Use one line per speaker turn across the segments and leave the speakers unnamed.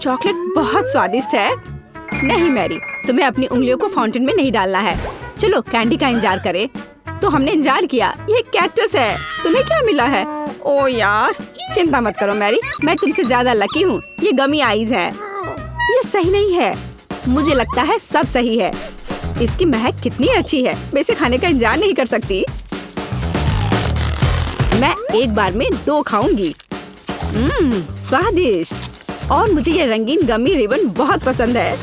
Chocolate बहुत स्वादिष्ट है। नहीं मैरी, तुम्हें अपनी उंगलियों को फाउंटेन में नहीं डालना है। चलो कैंडी का इंतजार करें। तो हमने इंतजार किया। ये कैक्टस है। तुम्हें क्या मिला है? ओ यार, चिंता मत करो मैरी, मैं तुमसे ज्यादा लकी हूँ। ये गमी आइज है। ये सही नहीं है। मुझे लगता है सब सही है। इसकी महक कितनी अच्छी है। मैं इसे खाने का इंतजार नहीं कर सकती। मैं एक बार में 2 खाऊंगी। स्वादिष्ट। और मुझे ये रंगीन गमी रिबन बहुत पसंद है।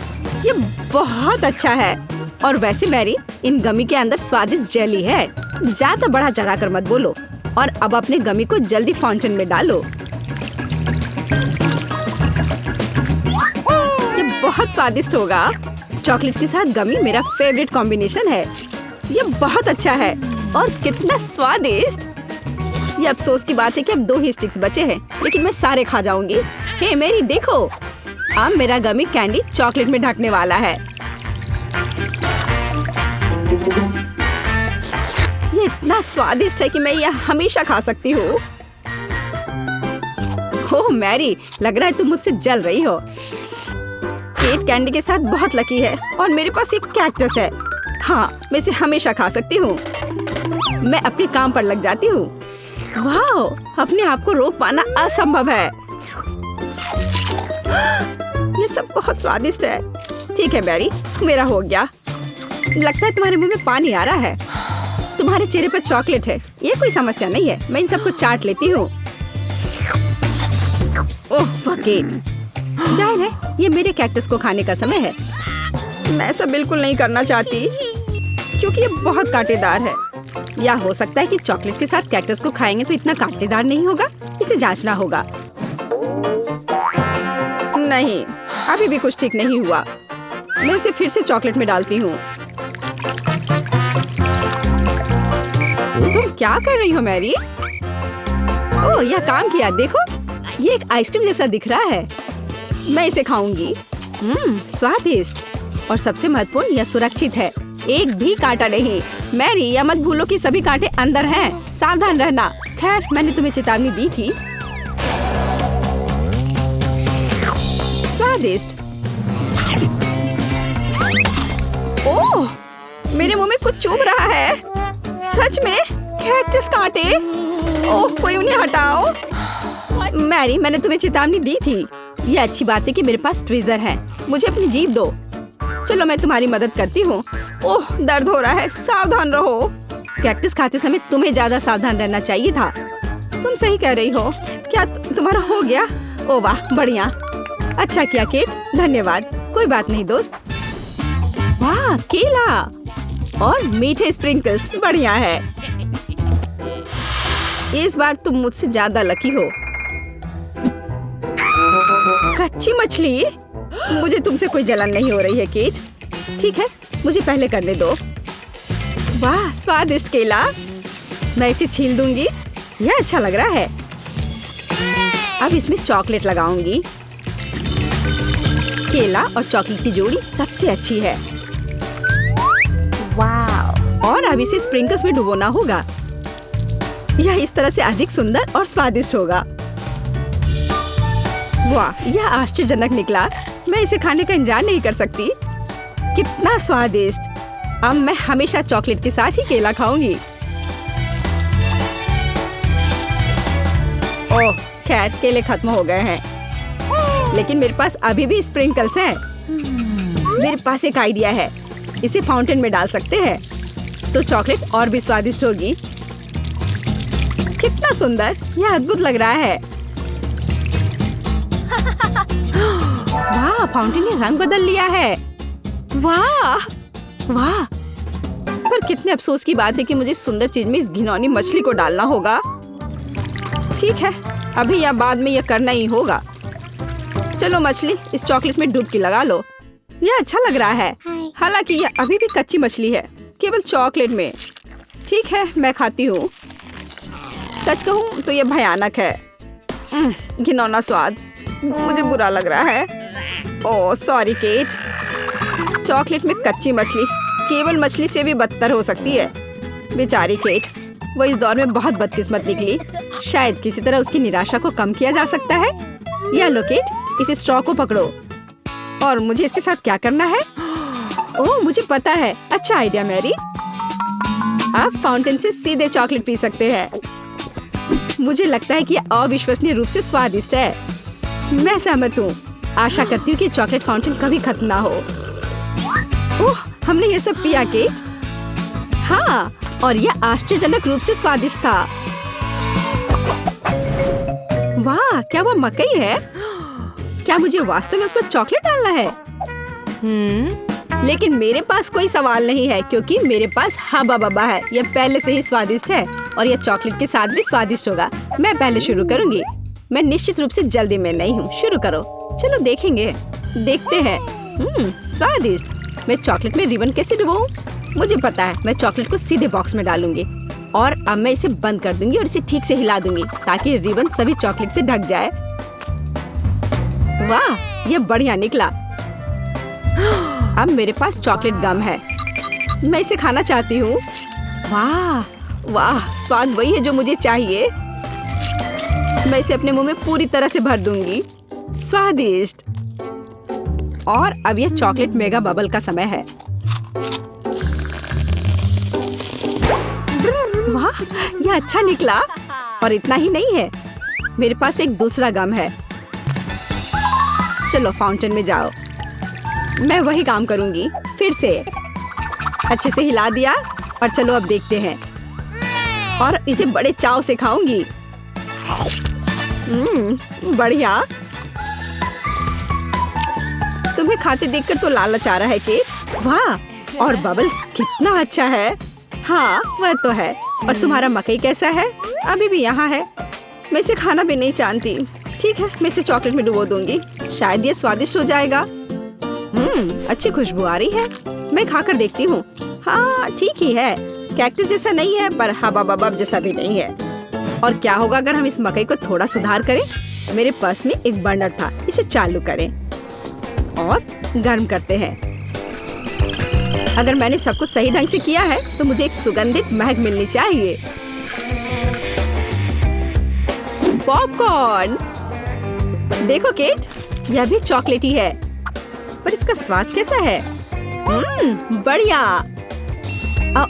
ये बहुत अच्छा है। और वैसे मैरी, इन गमी के अंदर स्वादिष्ट जेली है। ज्यादा बढ़ा चढ़ा कर मत बोलो। और अब अपने गमी को जल्दी फाउंटेन में डालो। ये बहुत स्वादिष्ट होगा। चॉकलेट के साथ गमी मेरा फेवरेट कॉम्बिनेशन है। ये बहुत अच्छा है। और कितना स्वादिष्ट। ये अफसोस की बात है कि अब 2 ही स्टिक्स बचे हैं, लेकिन मैं सारे खा जाऊंगी। हे मेरी देखो, अब मेरा गमी कैंडी चॉकलेट में ढकने वाला है। ये इतना स्वादिष्ट है कि मैं यह हमेशा खा सकती हूँ। ओह मैरी, लग रहा है तुम मुझसे जल रही हो। केट कैंडी के साथ बहुत लकी है और मेरे पास एक कैक्टस है। हाँ, मैं इसे हमेशा खा सकती हूँ। मैं अपने काम पर लग जाती हूँ। वाह, अपने आप को रोक पाना असंभव है। ये सब बहुत स्वादिष्ट है। ठीक है मैरी, मेरा हो गया। लगता है तुम्हारे मुंह में पानी आ रहा है। तुम्हारे चेहरे पर चॉकलेट है, ये कोई समस्या नहीं है। मैं इन सबको चाट लेती हूँ। ओह वकील, जाहिर है ये मेरे कैक्टस को खाने का समय है। मैं ऐसा बिल्कुल नहीं करना चाहती क्योंकि ये बहुत कांटेदार है। या हो सकता है कि चॉकलेट के साथ कैक्टस को खाएंगे तो इतना कांटेदार नहीं होगा। इसे जांचना होगा। नहीं, अभी भी कुछ ठीक नहीं हुआ। मैं उसे फिर से चॉकलेट में डालती हूँ। तुम क्या कर रही हो मैरी? ओह, यह काम किया। देखो, ये एक आइसक्रीम जैसा दिख रहा है। मैं इसे खाऊंगी। स्वादिष्ट। और सबसे महत्वपूर्ण, यह सुरक्षित है। एक भी कांटा नहीं। मैरी, यह मत भूलो कि सभी कांटे अंदर हैं। सावधान रहना। खैर, मैंने तुम्हें चेतावनी दी थी। स्वादिष्ट। ओह, मेरे मुंह में कुछ चुभ रहा है। सच में कैक्टस कांटे। ओह, कोई उन्हें हटाओ। मैरी, मैंने तुम्हें चेतावनी दी थी। ये अच्छी बात है कि मेरे पास ट्विज़र है। मुझे अपनी जीभ दो। चलो, मैं तुम्हारी मदद करती हूँ। ओह, दर्द हो रहा है। सावधान रहो। कैक्टस खाते समय तुम्हें ज्यादा सावधान रहना चाहिए था। तुम सही कह रही हो। क्या तुम्हारा हो गया? ओह वाह, बढ़िया। अच्छा किया केट, धन्यवाद। कोई बात नहीं दोस्त। वाह, केला और मीठे स्प्रिंकल्स, बढ़िया है। इस बार तुम मुझसे ज्यादा लकी हो। कच्ची मछली? मुझे तुमसे कोई जलन नहीं हो रही है केट। ठीक है, मुझे पहले करने दो। वाह, स्वादिष्ट केला। मैं इसे छील दूंगी। यह अच्छा लग रहा है। अब इसमें चॉकलेट लगाऊंगी। केला और चॉकलेट की जोड़ी सबसे अच्छी है। वाह। और अब इसे स्प्रिंकल्स में डुबोना होगा। यह इस तरह से अधिक सुंदर और स्वादिष्ट होगा। वाह, यह आश्चर्यजनक निकला। मैं इसे खाने का इंतजार नहीं कर सकती। कितना स्वादिष्ट। अब मैं हमेशा चॉकलेट के साथ ही केला खाऊंगी। ओह, खैर केले खत्म हो गए हैं, लेकिन मेरे पास अभी भी स्प्रिंकल्स हैं। मेरे पास एक आइडिया है। इसे फाउंटेन में डाल सकते हैं तो चॉकलेट और भी स्वादिष्ट होगी। कितना सुंदर, यह अद्भुत लग रहा है। वाह, फाउंटेन ने रंग बदल लिया है। वाह वाह। पर कितने अफसोस की बात है कि मुझे सुंदर चीज में इस घिनौनी मछली को डालना होगा। ठीक है, अभी या बाद में यह करना ही होगा। चलो मछली, इस चॉकलेट में डुबकी लगा लो। यह अच्छा लग रहा है। हालांकि यह अभी भी कच्ची मछली है, केवल चॉकलेट में। ठीक है, मैं खाती हूँ। सच कहूँ तो यह भयानक है। घिनौना स्वाद, मुझे बुरा लग रहा है। Oh sorry cat. चॉकलेट में कच्ची मछली केवल मछली से भी बदतर हो सकती है। बेचारी केट, वो इस दौर में बहुत बदकिस्मत निकली। शायद किसी तरह उसकी निराशा को कम किया जा सकता है। यह लो केट, इस स्ट्रॉ को पकड़ो और मुझे इसके साथ क्या करना है? ओह, मुझे पता है। अच्छा आइडिया मैरी। आप फाउंटेन से सीधे चॉकलेट पी सकते हैं। मुझे लगता है कि यह अविश्वसनीय रूप से स्वादिष्ट है। मैं सहमत हूँ। आशा करती हूँ कि चॉकलेट फाउंटेन कभी खत्म ना हो। ओह, हमने ये सब पिया केट। हाँ, और यह आश्चर्यजनक रूप से स्वादिष्ट था। वाह, क्या वो मकई है? क्या मुझे वास्तव में उस पर चॉकलेट डालना है? लेकिन मेरे पास कोई सवाल नहीं है क्योंकि मेरे पास हब्बा बब्बा है। यह पहले से ही स्वादिष्ट है और यह चॉकलेट के साथ भी स्वादिष्ट होगा। मैं पहले शुरू करूंगी। मैं निश्चित रूप से जल्दी में नहीं हूँ। शुरू करो। चलो देखेंगे। देखते हैं। स्वादिष्ट। मैं चॉकलेट में रिबन कैसे डुबाऊं? मुझे पता है। मैं चॉकलेट को सीधे बॉक्स में डालूंगी और अब मैं इसे बंद कर दूंगी और इसे ठीक से हिला दूंगी ताकि रिबन सभी चॉकलेट से ढक जाए। वाह, यह बढ़िया निकला। अब मेरे पास चॉकलेट गम है। मैं इसे खाना चाहती हूँ। वाह वाह, स्वाद वही है जो मुझे चाहिए। मैं इसे अपने मुंह में पूरी तरह से भर दूंगी। स्वादिष्ट। और अब यह चॉकलेट मेगा बबल का समय है। वाह, यह अच्छा निकला। और इतना ही नहीं है, मेरे पास एक दूसरा गम है। चलो फाउंटेन में जाओ। मैं वही काम करूंगी। फिर से अच्छे से हिला दिया और चलो अब देखते हैं। और इसे बड़े चाव से खाऊंगी। बढ़िया। तुम्हें खाते देखकर तो लालच आ रहा है केट। वाह, और बबल कितना अच्छा है। हाँ, वह तो है। और तुम्हारा मकई कैसा है? अभी भी यहाँ है। मैं इसे खाना भी नहीं जानती। ठीक है, मैं इसे चॉकलेट में डुबो दूंगी। शायद ये स्वादिष्ट हो जाएगा। अच्छी खुशबू आ रही है। मैं खाकर देखती हूँ। हाँ, ठीक ही है। कैक्टस जैसा नहीं है पर हबा बबा जैसा भी नहीं है। और क्या होगा अगर हम इस मकई को थोड़ा सुधार करें? मेरे पर्स में एक बर्नर था। इसे चालू करें और गर्म करते हैं। अगर मैंने सब कुछ सही ढंग से किया है तो मुझे एक सुगंधित महक मिलनी चाहिए। पॉपकॉर्न। देखो केट, यह भी चॉकलेटी है पर इसका स्वाद कैसा है? बढ़िया।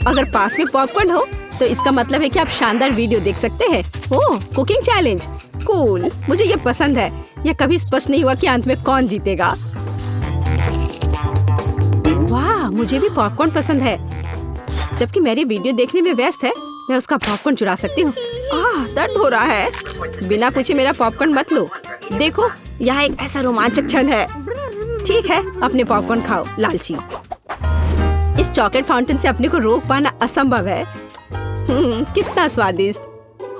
अगर पास में पॉपकॉर्न हो तो इसका मतलब है कि आप शानदार वीडियो देख सकते हैं। ओह, कुकिंग चैलेंज। कूल, मुझे ये पसंद है। यह कभी स्पष्ट नहीं हुआ कि अंत में कौन जीतेगा। वाह, मुझे भी पॉपकॉर्न पसंद है। जबकि मेरी वीडियो देखने में व्यस्त है, मैं उसका पॉपकॉर्न चुरा सकती हूँ। दर्द हो रहा है। बिना पूछे मेरा पॉपकॉर्न मत लो। देखो, यहाँ एक ऐसा रोमांचक क्षण है। ठीक है, अपने पॉपकॉर्न खाओ लालची। इस चॉकलेट फाउंटेन से अपने को रोक पाना असंभव है। कितना स्वादिष्ट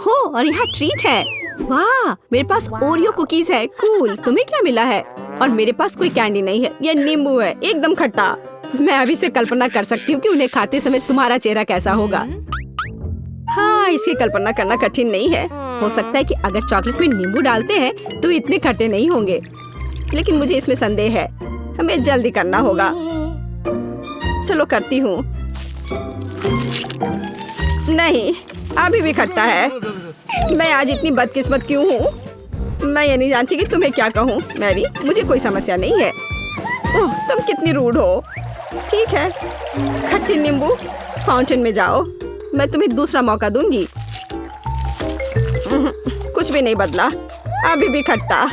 हो। और यहाँ ट्रीट है। वाह, मेरे पास ओरियो कुकीज है। कूल। तुम्हें क्या मिला है? और मेरे पास कोई कैंडी नहीं है। यह नींबू है, एकदम खट्टा। मैं अभी से कल्पना कर सकती हूँ कि उन्हें खाते समय तुम्हारा चेहरा कैसा होगा। हाँ, इसकी कल्पना करना कठिन नहीं है। हो सकता है कि अगर चॉकलेट में नींबू डालते हैं तो इतने खट्टे नहीं होंगे, लेकिन मुझे इसमें संदेह है। हमें जल्दी करना होगा। चलो करती हूँ। नहीं, अभी भी खट्टा है। मैं आज इतनी बदकिस्मत क्यों हूँ? मैं ये नहीं जानती कि तुम्हें क्या कहूँ। मैरी, मुझे कोई समस्या नहीं है। ओह, तुम कितनी रूड हो। ठीक है, खट्टी नींबू, फाउंटेन में जाओ। मैं तुम्हें दूसरा मौका दूंगी। कुछ भी नहीं बदला, अभी भी खट्टा।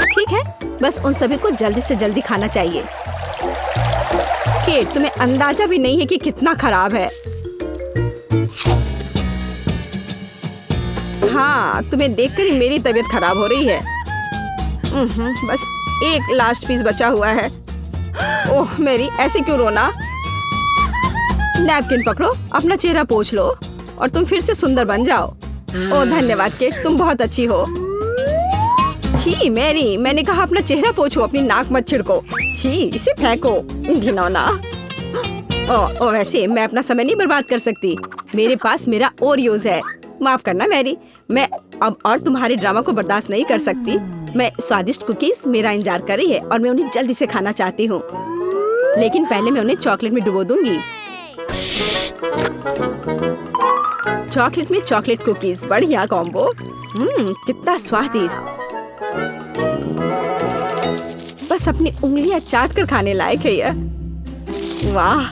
ठीक है, बस उन सभी को जल्दी से जल्दी खाना चाहिए। केट, तुम्हें अंदाजा भी नहीं है कि कितना खराब है। हाँ, तुम्हें देखकर ही मेरी तबीयत खराब हो रही है। बस एक लास्ट पीस बचा हुआ है। ओह मेरी, ऐसे क्यों रोना? नैपकिन पकड़ो, अपना चेहरा पोंछ लो और तुम फिर से सुंदर बन जाओ। ओह धन्यवाद केट, तुम बहुत अच्छी हो। छी मैरी, मैंने कहा अपना चेहरा पोंछो, अपनी नाक मत छिड़को। छी, इसे फेंको, घिनौना। ओ वैसे मैं अपना समय नहीं बर्बाद कर सकती। मेरे पास मेरा ओरियोज है। माफ करना मैरी, मैं अब और तुम्हारे ड्रामा को बर्दाश्त नहीं कर सकती। मैं स्वादिष्ट कुकीज मेरा इंतजार कर रही है और मैं उन्हें जल्दी से खाना चाहती हूँ, लेकिन पहले मैं उन्हें चॉकलेट में डुबो दूंगी। चॉकलेट में चॉकलेट कुकीज, बढ़िया कॉम्बो। कितना स्वादिष्ट। बस अपनी उंगलियां चाट कर खाने लायक है यह। वाह।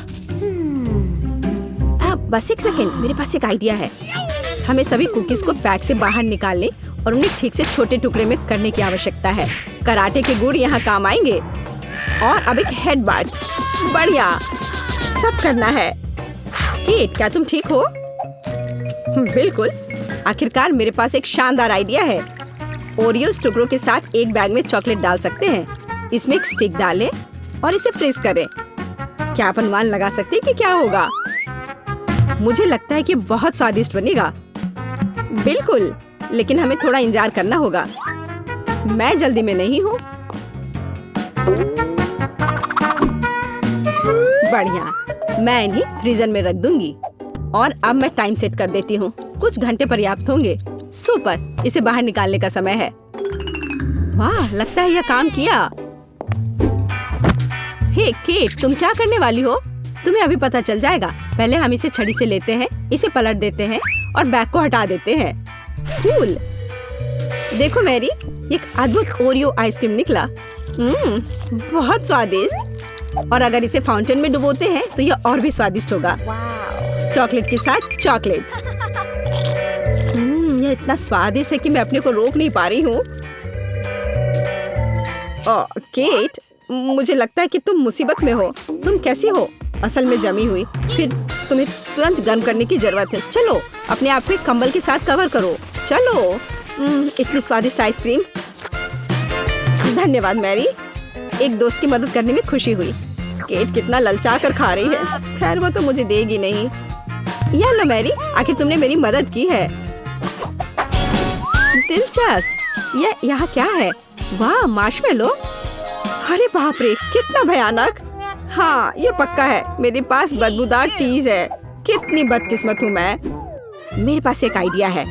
बस एक सेकेंड, मेरे पास एक आइडिया है। हमें सभी कुकीज को पैक से बाहर निकालने और उन्हें ठीक से छोटे टुकड़े में करने की आवश्यकता है। कराटे के गुण यहाँ काम आएंगे। और अब एक हेड बाट, बढ़िया। सब करना है। केट, क्या तुम ठीक हो? बिल्कुल। आखिरकार मेरे पास एक शानदार आइडिया है। ओरियोस टुकड़ों के साथ एक बैग में चॉकलेट डाल सकते हैं। इसमें एक स्टिक डालें और इसे फ्रीज करें। क्या आप अनुमान लगा सकते हैं कि क्या होगा? मुझे लगता है कि बहुत स्वादिष्ट बनेगा। बिल्कुल, लेकिन हमें थोड़ा इंतजार करना होगा। मैं जल्दी में नहीं हूँ। बढ़िया, मैं इन्हें फ्रीजर में रख दूंगी। और अब मैं टाइम सेट कर देती हूँ। कुछ घंटे पर्याप्त होंगे। सुपर, इसे बाहर निकालने का समय है। वाह, लगता है यह काम किया। हे केट, तुम क्या करने वाली हो? तुम्हें अभी पता चल जाएगा। पहले हम इसे छड़ी से लेते हैं, इसे पलट देते हैं और बैग को हटा देते हैं। कूल। देखो मैरी, एक अद्भुत ओरियो आइसक्रीम निकला। बहुत स्वादिष्ट। और अगर इसे फाउंटेन में डुबोते हैं तो यह और भी स्वादिष्ट होगा। चॉकलेट के साथ चॉकलेट। यह इतना स्वादिष्ट है कि मैं अपने को रोक नहीं पा रही हूँ। केट, मुझे लगता है कि तुम मुसीबत में हो। तुम कैसी हो? असल में जमी हुई। फिर तुम्हें तुरंत गर्म करने की जरूरत है। चलो, अपने आप को कंबल के साथ कवर करो। चलो। इतनी स्वादिष्ट आइसक्रीम। धन्यवाद मैरी। एक दोस्त की मदद करने में खुशी हुई। केट कितना ललचा कर खा रही है। खैर, वो तो मुझे देगी नहीं। या लो मैरी, आखिर तुमने मेरी मदद की है। दिलचस्प। यह यहाँ क्या है? वाह, मार्शमेलो। अरे बाप रे, कितना भयानक। हाँ, ये पक्का है। मेरे पास बदबूदार चीज है। कितनी बदकिस्मत हूँ मैं। मेरे पास एक आइडिया है।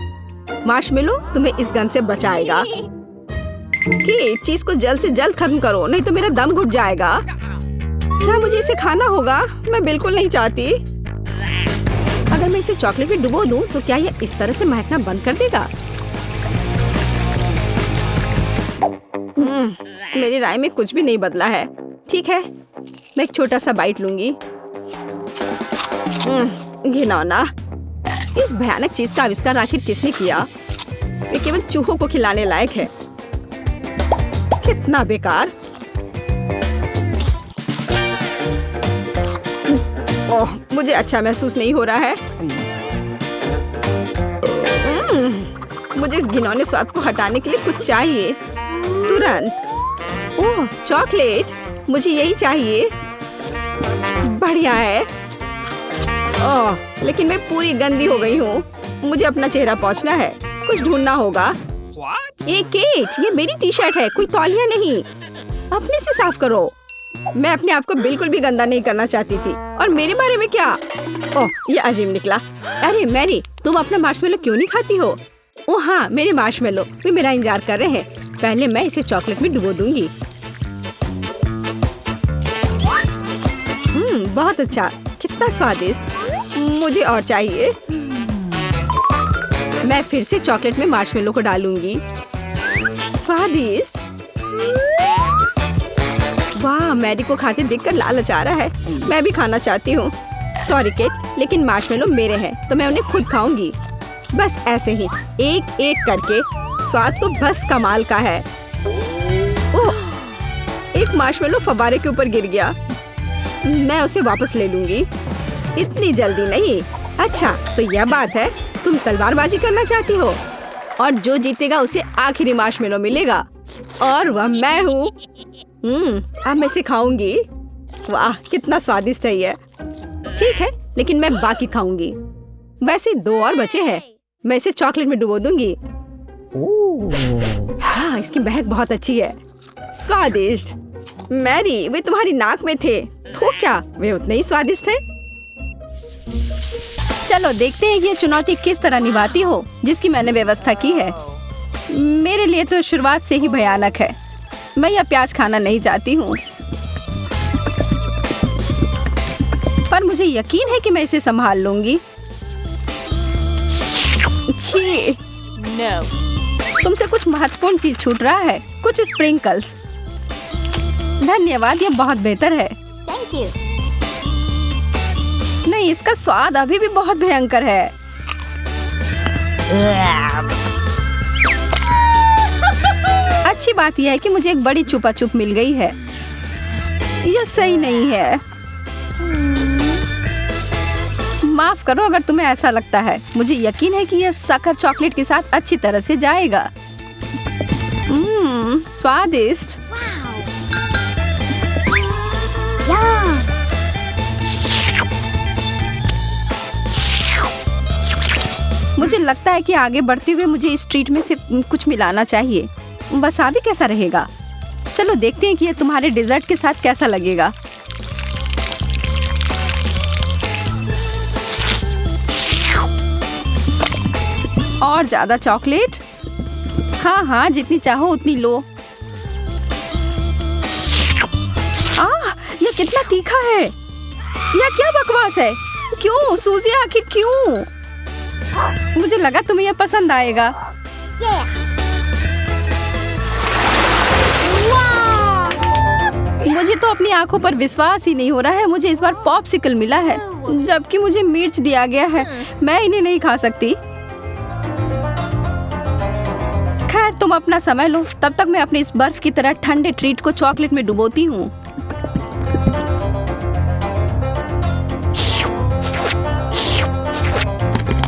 मार्शमेलो तुम्हें इस गन से बचाएगा। केट, चीज को जल्द से जल्द खत्म करो, नहीं तो मेरा दम घुट जाएगा। क्या मुझे इसे खाना होगा? मैं बिल्कुल नहीं चाहती। अगर मैं इसे चॉकलेट में डुबो दूं, तो क्या यह इस तरह से महकना बंद कर देगा? मेरी राय में कुछ भी नहीं बदला है। ठीक है, मैं एक छोटा सा बाइट लूंगी। घिनौना। इस भयानक चीज का आविष्कार आखिर किसने किया? ये केवल चूहों को खिलाने लायक है। कितना बेकार। ओह, मुझे अच्छा महसूस नहीं हो रहा है। मुझे इस घिनौने स्वाद को हटाने के लिए कुछ चाहिए तुरंत। ओह, चॉकलेट। मुझे यही चाहिए। बढ़िया है। ओह, लेकिन मैं पूरी गंदी हो गई हूँ। मुझे अपना चेहरा पोंछना है। कुछ ढूंढना होगा। ए केट, ये मेरी टी शर्ट है, कोई तौलिया नहीं। अपने से साफ करो। मैं अपने आप को बिल्कुल भी गंदा नहीं करना चाहती थी। और मेरे बारे में क्या? ओह, ये अजीब निकला। अरे मैरी, तुम अपना मार्शमेलो क्यों नहीं खाती हो? ओह हाँ, मेरे मार्शमेलो वे मेरा इंतजार कर रहे हैं। पहले मैं इसे चॉकलेट में डुबो दूंगी। बहुत अच्छा। कितना स्वादिष्ट। मुझे और चाहिए। मैं फिर से चॉकलेट में मार्शमेलो को डालूंगी। स्वादिष्ट। वाह, मैरी को खाते देखकर लालच आ रहा है। मैं भी खाना चाहती हूँ। सॉरी केट, लेकिन मार्शमेलो मेरे हैं तो मैं उन्हें खुद खाऊंगी। बस ऐसे ही, एक एक करके। स्वाद तो बस कमाल का है। ओह, एक मार्शमेलो फव्वारे के ऊपर गिर गया। मैं उसे वापस ले लूंगी। इतनी जल्दी नहीं। अच्छा, तो यह बात है। तुम तलवारबाजी करना चाहती हो और जो जीतेगा उसे आखिरी मार्शमेलो मिलेगा और वह मैं हूँ। अब मैं इसे खाऊंगी। वाह, कितना स्वादिष्ट है ये। ठीक है, लेकिन मैं बाकी खाऊंगी। वैसे 2 और बचे हैं। मैं इसे चॉकलेट में डुबो दूंगी। हाँ, इसकी महक बहुत अच्छी है। स्वादिष्ट। मैरी, वे तुम्हारी नाक में थे तो क्या वे उतने ही स्वादिष्ट थे? चलो देखते हैं ये चुनौती किस तरह निभाती हो जिसकी मैंने व्यवस्था की है। मेरे लिए तो शुरुआत से ही भयानक है। मैं यह प्याज खाना नहीं चाहती हूँ, पर मुझे यकीन है कि मैं इसे संभाल लूंगी। छी,
No.
तुमसे कुछ महत्वपूर्ण चीज छूट रहा है, कुछ स्प्रिंकल्स। धन्यवाद, ये बहुत बेहतर है।
Thank you.
नहीं, इसका स्वाद अभी भी बहुत भयंकर है। अच्छी बात यह है कि मुझे एक बड़ी चुपा चुप मिल गई है। यह सही नहीं है। माफ करो अगर तुम्हें ऐसा लगता है। मुझे यकीन है कि यह शक्कर चॉकलेट के साथ अच्छी तरह से जाएगा। स्वादिष्ट।
Yum.
मुझे लगता है कि आगे बढ़ते हुए मुझे इस ट्रीट में से कुछ मिलाना चाहिए। वसाबी कैसा रहेगा? चलो देखते हैं कि यह तुम्हारे डेजर्ट के साथ कैसा लगेगा। और ज्यादा चॉकलेट? हाँ हाँ, जितनी चाहो उतनी लो। यह कितना तीखा है। यह क्या बकवास है? क्यों सूजी, आखिर क्यों? मुझे लगा तुम्हें यह पसंद आएगा।
Yeah. Wow.
मुझे तो अपनी आंखों पर विश्वास ही नहीं हो रहा है। मुझे इस बार पॉप्सिकल मिला है, जबकि मुझे मिर्च दिया गया है। मैं इन्हें नहीं खा सकती। खैर, तुम अपना समय लो, तब तक मैं अपनी इस बर्फ की तरह ठंडे ट्रीट को चॉकलेट में डुबोती हूँ।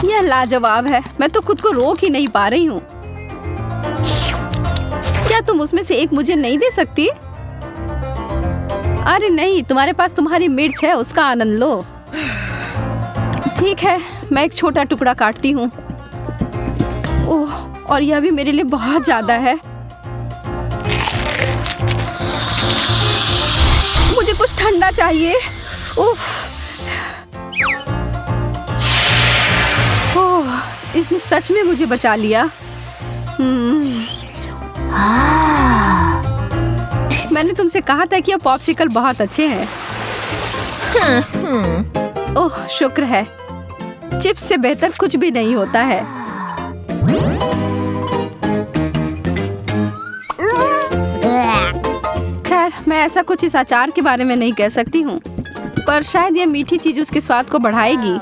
यह लाजवाब है। मैं तो खुद को रोक ही नहीं पा रही हूँ। क्या तुम उसमें से एक मुझे नहीं दे सकती? अरे नहीं, तुम्हारे पास तुम्हारी मिर्च है, उसका आनंद लो। ठीक है, मैं एक छोटा टुकड़ा काटती हूँ। ओह, और यह भी मेरे लिए बहुत ज्यादा है। मुझे कुछ ठंडा चाहिए। उफ। ओह, इसने सच में मुझे बचा लिया। मैंने तुमसे कहा था कि ये पॉप्सिकल बहुत अच्छे हैं। ओह, शुक्र है। चिप्स से बेहतर कुछ भी नहीं होता है। खैर, मैं ऐसा कुछ इस अचार के बारे में नहीं कह सकती हूँ, पर शायद ये मीठी चीज उसके स्वाद को बढ़ाएगी।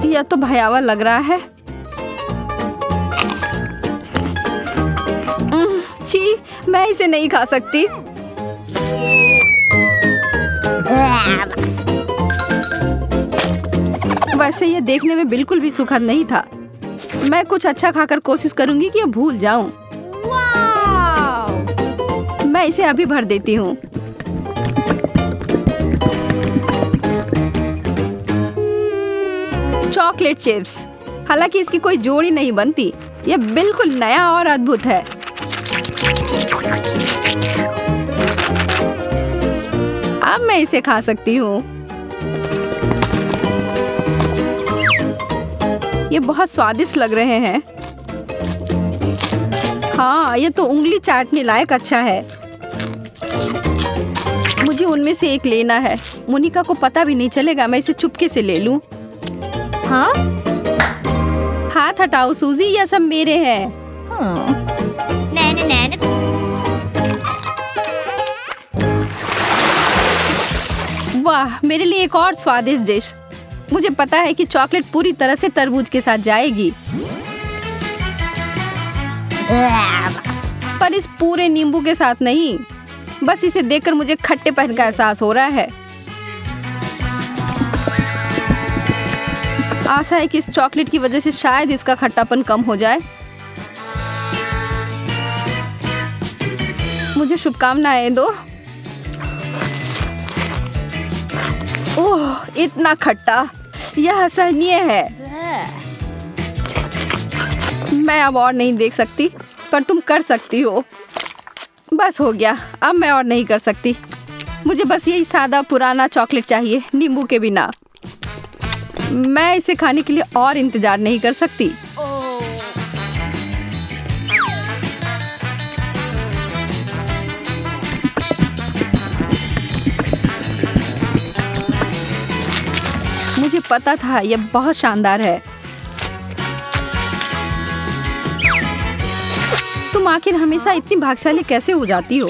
यह तो भयावह लग रहा है। छी, मैं इसे नहीं खा सकती। वैसे यह देखने में बिल्कुल भी सुखद नहीं था। मैं कुछ अच्छा खाकर कोशिश करूंगी कि यह भूल जाऊं। मैं इसे अभी भर देती हूँ। Chocolate chips. हालांकि इसकी कोई जोड़ी नहीं बनती। यह बिल्कुल नया और अद्भुत है। अब मैं इसे खा सकती हूँ। ये बहुत स्वादिष्ट लग रहे हैं। हाँ, ये तो उंगली चाटने लायक अच्छा है। मुझे उनमें से एक लेना है। मोनिका को पता भी नहीं चलेगा। मैं इसे चुपके से ले लूं।
हाँ?
हाथ हटाओ सूजी, ये सब मेरे हैं।
Nana, nana.
वाह, मेरे लिए एक और स्वादिष्ट डिश। मुझे पता है कि चॉकलेट पूरी तरह से तरबूज के साथ जाएगी, पर इस पूरे नींबू के साथ नहीं। बस इसे देखकर मुझे खट्टेपन का एहसास हो रहा है। आशा है कि इस चॉकलेट की वजह से शायद इसका खट्टापन कम हो जाए। मुझे शुभकामनाएं दो। ओह, इतना खट्टा, यह असहनीय है। मैं अब और नहीं देख सकती, पर तुम कर सकती हो। बस हो गया, अब मैं और नहीं कर सकती। मुझे बस यही सादा पुराना चॉकलेट चाहिए, नींबू के बिना। मैं इसे खाने के लिए और इंतजार नहीं कर सकती। मुझे पता था यह बहुत शानदार है। तुम आखिर हमेशा इतनी भाग्यशाली कैसे हो जाती हो?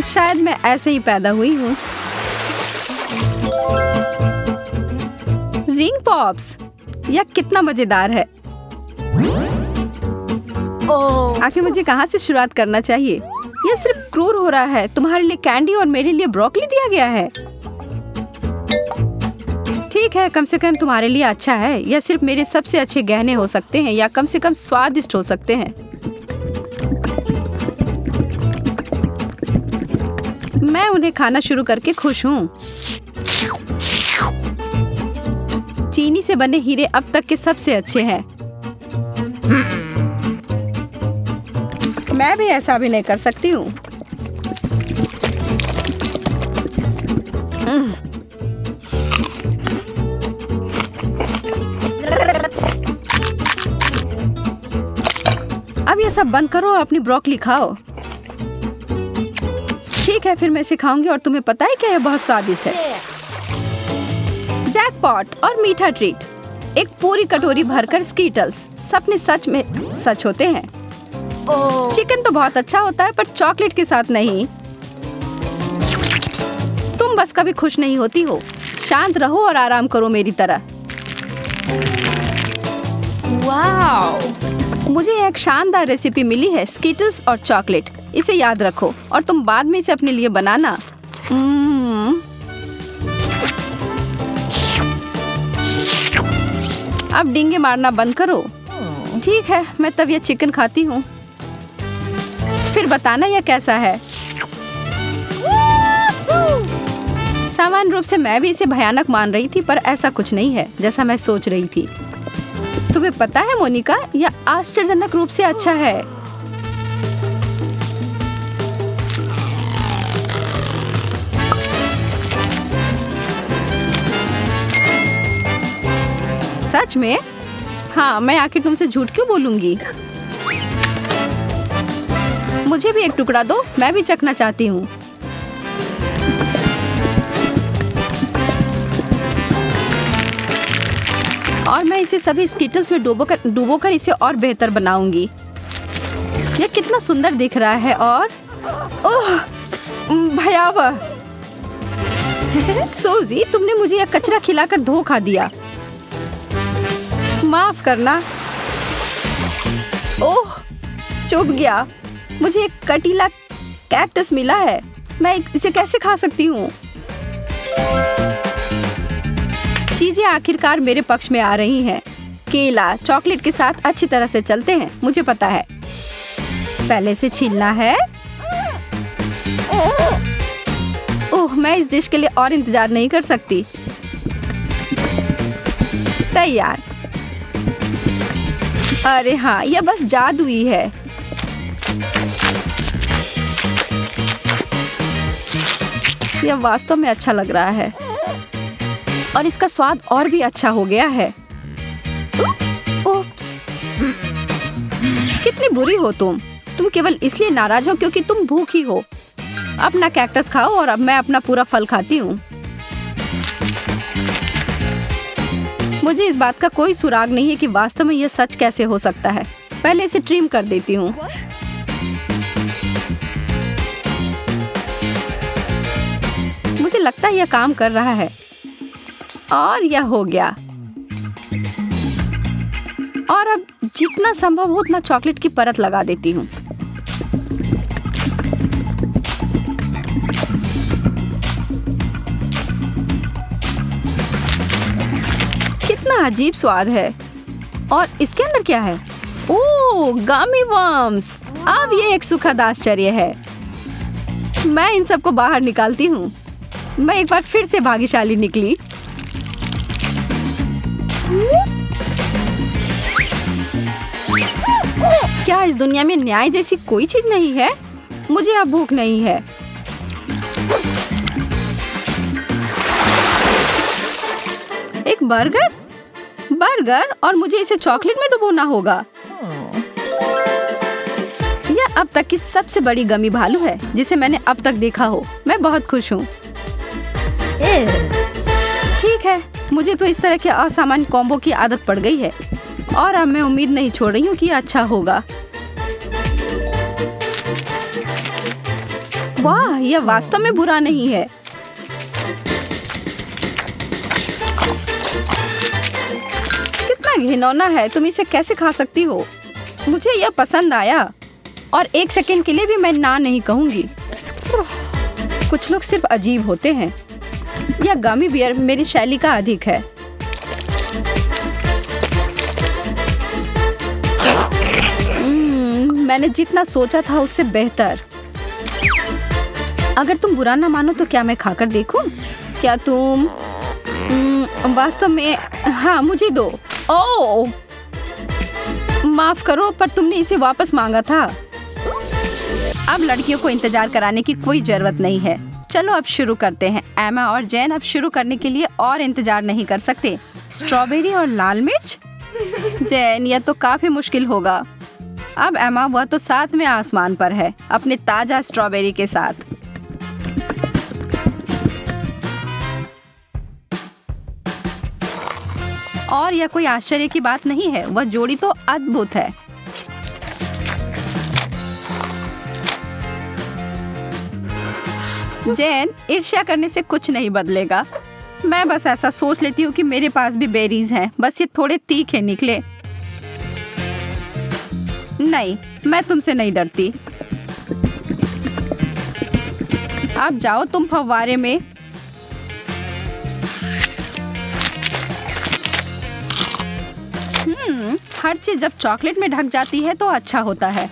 शायद मैं ऐसे ही पैदा हुई हूँ। रिंग पॉप्स, यह कितना मजेदार है। आखिर मुझे कहाँ से शुरुआत करना चाहिए? यह सिर्फ क्रूर हो रहा है। तुम्हारे लिए कैंडी और मेरे लिए ब्रोकली दिया गया है। ठीक है, कम से कम तुम्हारे लिए अच्छा है। यह सिर्फ मेरे सबसे अच्छे गहने हो सकते हैं, या कम से कम स्वादिष्ट हो सकते हैं। मैं उन्हें खाना शुरू करके खुश हूँ। चीनी से बने हीरे अब तक के सबसे अच्छे हैं। मैं भी ऐसा भी नहीं कर सकती हूँ। अब ये सब बंद करो और अपनी ब्रोकली खाओ। ठीक है, फिर मैं इसे खाऊंगी और तुम्हें पता है क्या, यह बहुत स्वादिष्ट है। जैकपॉट और मीठा ट्रीट। एक पूरी कटोरी भरकर स्कीटल्स। सपने सच में सच होते हैं। चिकन तो बहुत अच्छा होता है, पर चॉकलेट के साथ नहीं। तुम बस कभी खुश नहीं होती हो। शांत रहो और आराम करो मेरी तरह। वाओ! मुझे एक शानदार रेसिपी मिली है, स्कीटल्स और चॉकलेट। इसे याद रखो और तुम बाद में इसे अपने लिए बनाना। अब डींगे मारना बंद करो। ठीक है, मैं तब यह चिकन खाती हूँ। फिर बताना यह कैसा है। सामान्य रूप से मैं भी इसे भयानक मान रही थी, पर ऐसा कुछ नहीं है जैसा मैं सोच रही थी। तुम्हें पता है मोनिका, यह आश्चर्यजनक रूप से अच्छा है। सच में? हाँ, मैं आखिर तुमसे झूठ क्यों बोलूंगी? मुझे भी एक टुकड़ा दो, मैं भी चखना चाहती हूँ। और मैं इसे सभी स्कीटल्स में डुबोकर इसे और बेहतर बनाऊंगी। यह कितना सुंदर दिख रहा है और ओह, भयावह। सोजी, तुमने मुझे यह कचरा खिलाकर धोखा दिया। माफ करना। ओह, चुभ गया। मुझे एक कटीला कैक्टस मिला है। मैं इसे कैसे खा सकती हूँ? चीजें आखिरकार मेरे पक्ष में आ रही हैं। केला चॉकलेट के साथ अच्छी तरह से चलते हैं, मुझे पता है। पहले से छीलना है। ओह, मैं इस डिश के लिए और इंतजार नहीं कर सकती। तैयार। अरे हाँ, यह बस जादुई है। यह वास्तव में अच्छा लग रहा है और इसका स्वाद और भी अच्छा हो गया है। उप्स। कितनी बुरी हो तुम। तुम केवल इसलिए नाराज हो क्योंकि तुम भूखी हो। अपना कैक्टस खाओ और अब मैं अपना पूरा फल खाती हूँ। मुझे इस बात का कोई सुराग नहीं है कि वास्तव में यह सच कैसे हो सकता है। पहले इसे ट्रिम कर देती हूँ। मुझे लगता है यह काम कर रहा है और यह हो गया। और अब जितना संभव हो उतना चॉकलेट की परत लगा देती हूँ। कितना अजीब स्वाद है। और इसके अंदर क्या है? ओह, गमी वर्म्स। अब ये एक सुखद आश्चर्य है। मैं इन सबको बाहर निकालती हूँ। मैं एक बार फिर से भाग्यशाली निकली। क्या इस दुनिया में न्याय जैसी कोई चीज नहीं है? मुझे अब भूख नहीं है। एक बर्गर? बर्गर और मुझे इसे चॉकलेट में डुबोना होगा। यह अब तक की सबसे बड़ी गमी भालू है जिसे मैंने अब तक देखा हो। मैं बहुत खुश हूँ। ठीक ठीक है, मुझे तो इस तरह के असामान्य कॉम्बो की आदत पड़ गई है और अब मैं उम्मीद नहीं छोड़ रही हूँ कि ये अच्छा होगा। वाह, यह वास्तव में बुरा नहीं है। कितना घिनौना है, तुम इसे कैसे खा सकती हो? मुझे यह पसंद आया और एक सेकंड के लिए भी मैं ना नहीं कहूंगी। कुछ लोग सिर्फ अजीब होते हैं। यह गमी बियर मेरी शैली का अधिक है। मैंने जितना सोचा था उससे बेहतर। अगर तुम बुरा ना मानो तो क्या मैं खाकर देखूं? क्या तुम वास्तव में? हाँ, मुझे दो। ओह, माफ करो, पर तुमने इसे वापस मांगा था। अब लड़कियों को इंतजार कराने की कोई जरूरत नहीं है। चलो अब शुरू करते हैं। एमा और जैन अब शुरू करने के लिए और इंतजार नहीं कर सकते। स्ट्रॉबेरी और लाल मिर्च? जैन, यह तो काफी मुश्किल होगा। अब एमा, वह तो 7वें आसमान पर है अपने ताजा स्ट्रॉबेरी के साथ। और यह कोई आश्चर्य की बात नहीं है, वह जोड़ी तो अद्भुत है। जैन, ईर्ष्या करने से कुछ नहीं बदलेगा। मैं बस ऐसा सोच लेती हूँ कि मेरे पास भी बेरीज हैं, बस ये थोड़े तीखे निकले। नहीं, मैं तुमसे नहीं डरती। अब जाओ तुम फव्वारे में। हर चीज जब चॉकलेट में ढक जाती है तो अच्छा होता है।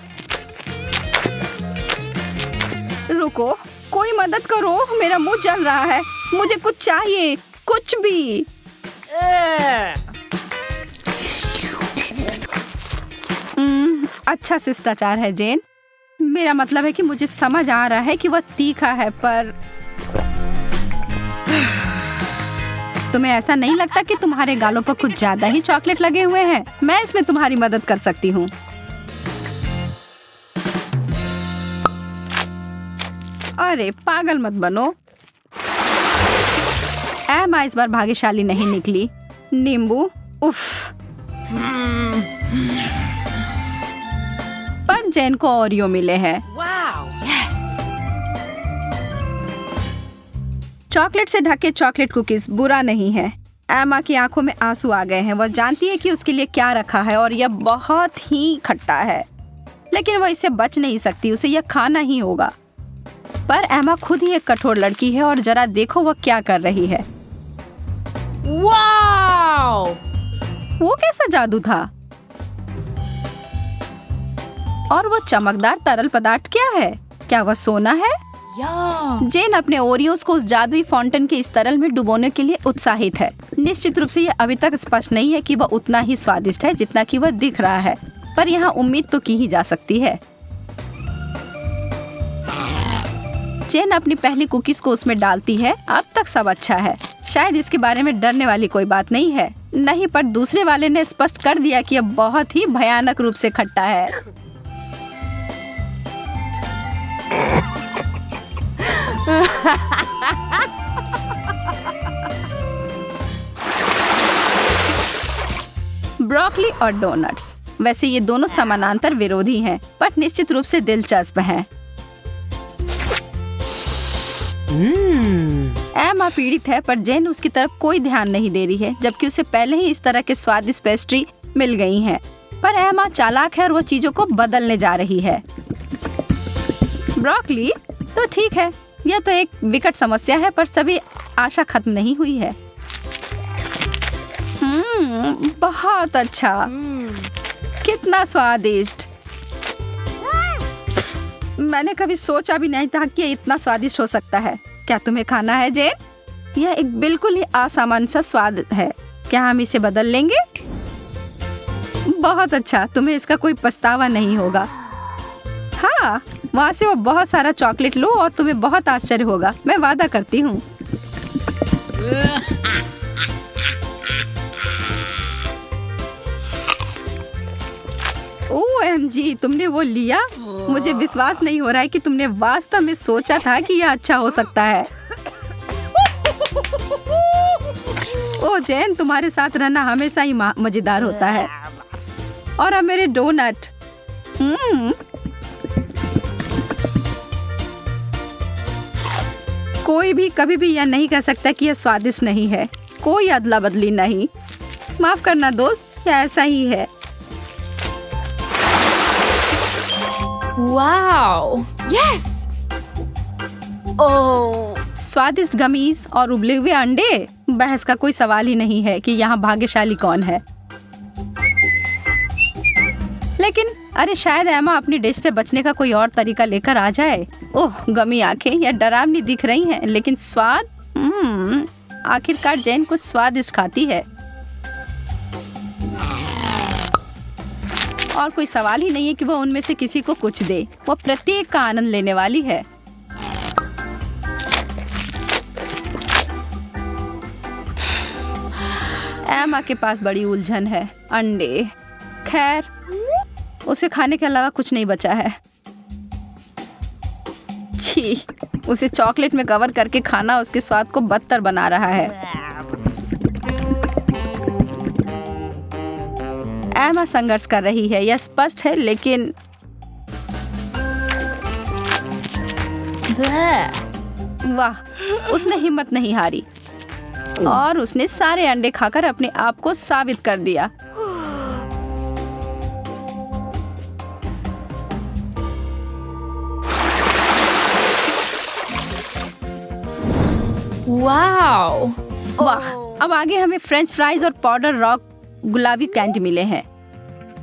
रुको, कोई मदद करो, मेरा मुंह जल रहा है। मुझे कुछ चाहिए, कुछ भी। अच्छा शिष्टाचार है जैन। मेरा मतलब है कि मुझे समझ आ रहा है कि वह तीखा है, पर तुम्हें ऐसा नहीं लगता कि तुम्हारे गालों पर कुछ ज्यादा ही चॉकलेट लगे हुए हैं? मैं इसमें तुम्हारी मदद कर सकती हूँ। अरे पागल मत बनो। एमा इस बार भाग्यशाली नहीं निकली। नींबू, उफ। पर जैन को ओरियो मिले हैं। चॉकलेट से ढके चॉकलेट कुकीज बुरा नहीं है। एमा की आंखों में आंसू आ गए हैं। वह जानती है कि उसके लिए क्या रखा है और यह बहुत ही खट्टा है, लेकिन वह इससे बच नहीं सकती, उसे यह खाना ही होगा। पर एमा खुद ही एक कठोर लड़की है और जरा देखो वह क्या कर रही है।
वाओ!
वो कैसा जादू था? और वो चमकदार तरल पदार्थ क्या है? क्या वह सोना है? जेन अपने ओरियोस को उस जादुई फाउंटेन के इस तरल में डुबोने के लिए उत्साहित है। निश्चित रूप से यह अभी तक स्पष्ट नहीं है कि वह उतना ही स्वादिष्ट है जितना कि वह दिख रहा है, पर यहाँ उम्मीद तो की ही जा सकती है। जेन अपनी पहली कुकीज को उसमें डालती है। अब तक सब अच्छा है, शायद इसके बारे में डरने वाली कोई बात नहीं है। नहीं, पर दूसरे वाले ने स्पष्ट कर दिया कि यह बहुत ही भयानक रूप से खट्टा है। ब्रोकली और डोनट्स, वैसे ये दोनों समानांतर विरोधी हैं, पर निश्चित रूप से दिलचस्प हैं। एमा पीड़ित है, पर जेन उसकी तरफ कोई ध्यान नहीं दे रही है, जबकि उसे पहले ही इस तरह के स्वादिष्ट पेस्ट्री मिल गई हैं। पर एमा चालाक है और वो चीजों को बदलने जा रही है। ब्रोकली तो ठीक है, यह तो एक विकट समस्या है, पर सभी आशा खत्म नहीं हुई है। बहुत अच्छा, कितना स्वादिष्ट। मैंने कभी सोचा भी नहीं था कि ये इतना स्वादिष्ट हो सकता है। क्या तुम्हें खाना है जेन? यह एक बिल्कुल ही असामान्य सा स्वाद है। क्या हम इसे बदल लेंगे? बहुत अच्छा, तुम्हें इसका कोई पछतावा नहीं होगा। हाँ, वहाँ से वो बहुत सारा चॉकलेट लो और तुम्हें बहुत आश्चर्य होगा, मैं वादा करती हूँ। OMG, तुमने वो लिया? मुझे विश्वास नहीं हो रहा है कि तुमने वास्तव में सोचा था कि यह अच्छा हो सकता है। ओ जैन, तुम्हारे साथ रहना हमेशा ही मजेदार होता है। और अब मेरे डोनट। कोई भी कभी भी यह नहीं कह सकता कि यह स्वादिष्ट नहीं है। कोई अदला बदली नहीं। माफ करना दोस्त, यह ऐसा ही है।
Wow! Yes! Oh!
स्वादिष्ट गमीज और उबले हुए अंडे, बहस का कोई सवाल ही नहीं है कि यहाँ भाग्यशाली कौन है। लेकिन अरे शायद एमा अपनी डिश से बचने का कोई और तरीका लेकर आ जाए। ओह गमी आंखें, यह डरावनी दिख रही हैं, लेकिन स्वाद आखिरकार जैन कुछ स्वादिष्ट खाती है। और कोई सवाल ही नहीं है कि वो उनमें से किसी को कुछ दे। वो प्रत्येक का आनंद लेने वाली है। एमा के पास बड़ी उलझन है। अंडे, खैर उसे खाने के अलावा कुछ नहीं बचा है। छी, उसे चॉकलेट में कवर करके खाना उसके स्वाद को बदतर बना रहा है। एमा संघर्ष कर रही है, यह स्पष्ट है, लेकिन वाह, उसने हिम्मत नहीं हारी और उसने सारे अंडे खाकर अपने आप को साबित कर दिया।
Wow!
वाह, अब आगे हमें फ्रेंच फ्राइज और पाउडर रॉक गुलाबी कैंडी मिले हैं।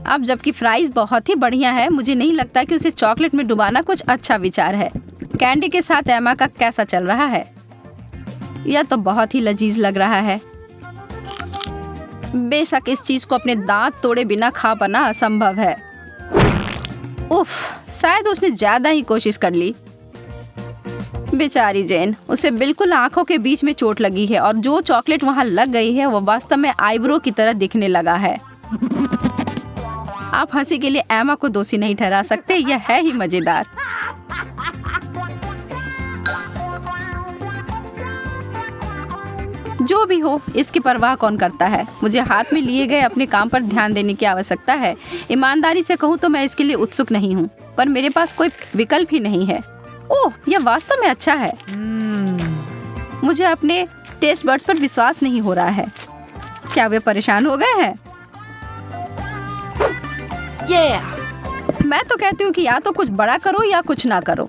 अब जबकि फ्राइज बहुत ही बढ़िया है, मुझे नहीं लगता कि उसे चॉकलेट में डुबाना कुछ अच्छा विचार है। कैंडी के साथ एमा का कैसा चल रहा है? यह तो बहुत ही लजीज लग रहा है। बेशक इस चीज को अपने दांत तोड़े बिना खा पाना असंभव है। उफ, शायद उसने ज्यादा ही कोशिश कर ली। बेचारी जैन, उसे बिल्कुल आंखों के बीच में चोट लगी है और जो चॉकलेट वहां लग गई है वो वास्तव में आईब्रो की तरह दिखने लगा है। आप हंसी के लिए एमा को दोषी नहीं ठहरा सकते, यह है ही मजेदार। जो भी हो, इसकी परवाह कौन करता है। मुझे हाथ में लिए गए अपने काम पर ध्यान देने की आवश्यकता है। ईमानदारी से कहूँ तो मैं इसके लिए उत्सुक नहीं हूँ, पर मेरे पास कोई विकल्प ही नहीं है। ओह, यह वास्तव में अच्छा है। मुझे अपने टेस्ट बड्स पर विश्वास नहीं हो रहा है। क्या वे परेशान हो गए हैं? मैं तो कहती हूँ कि या तो कुछ बड़ा करो या कुछ ना करो।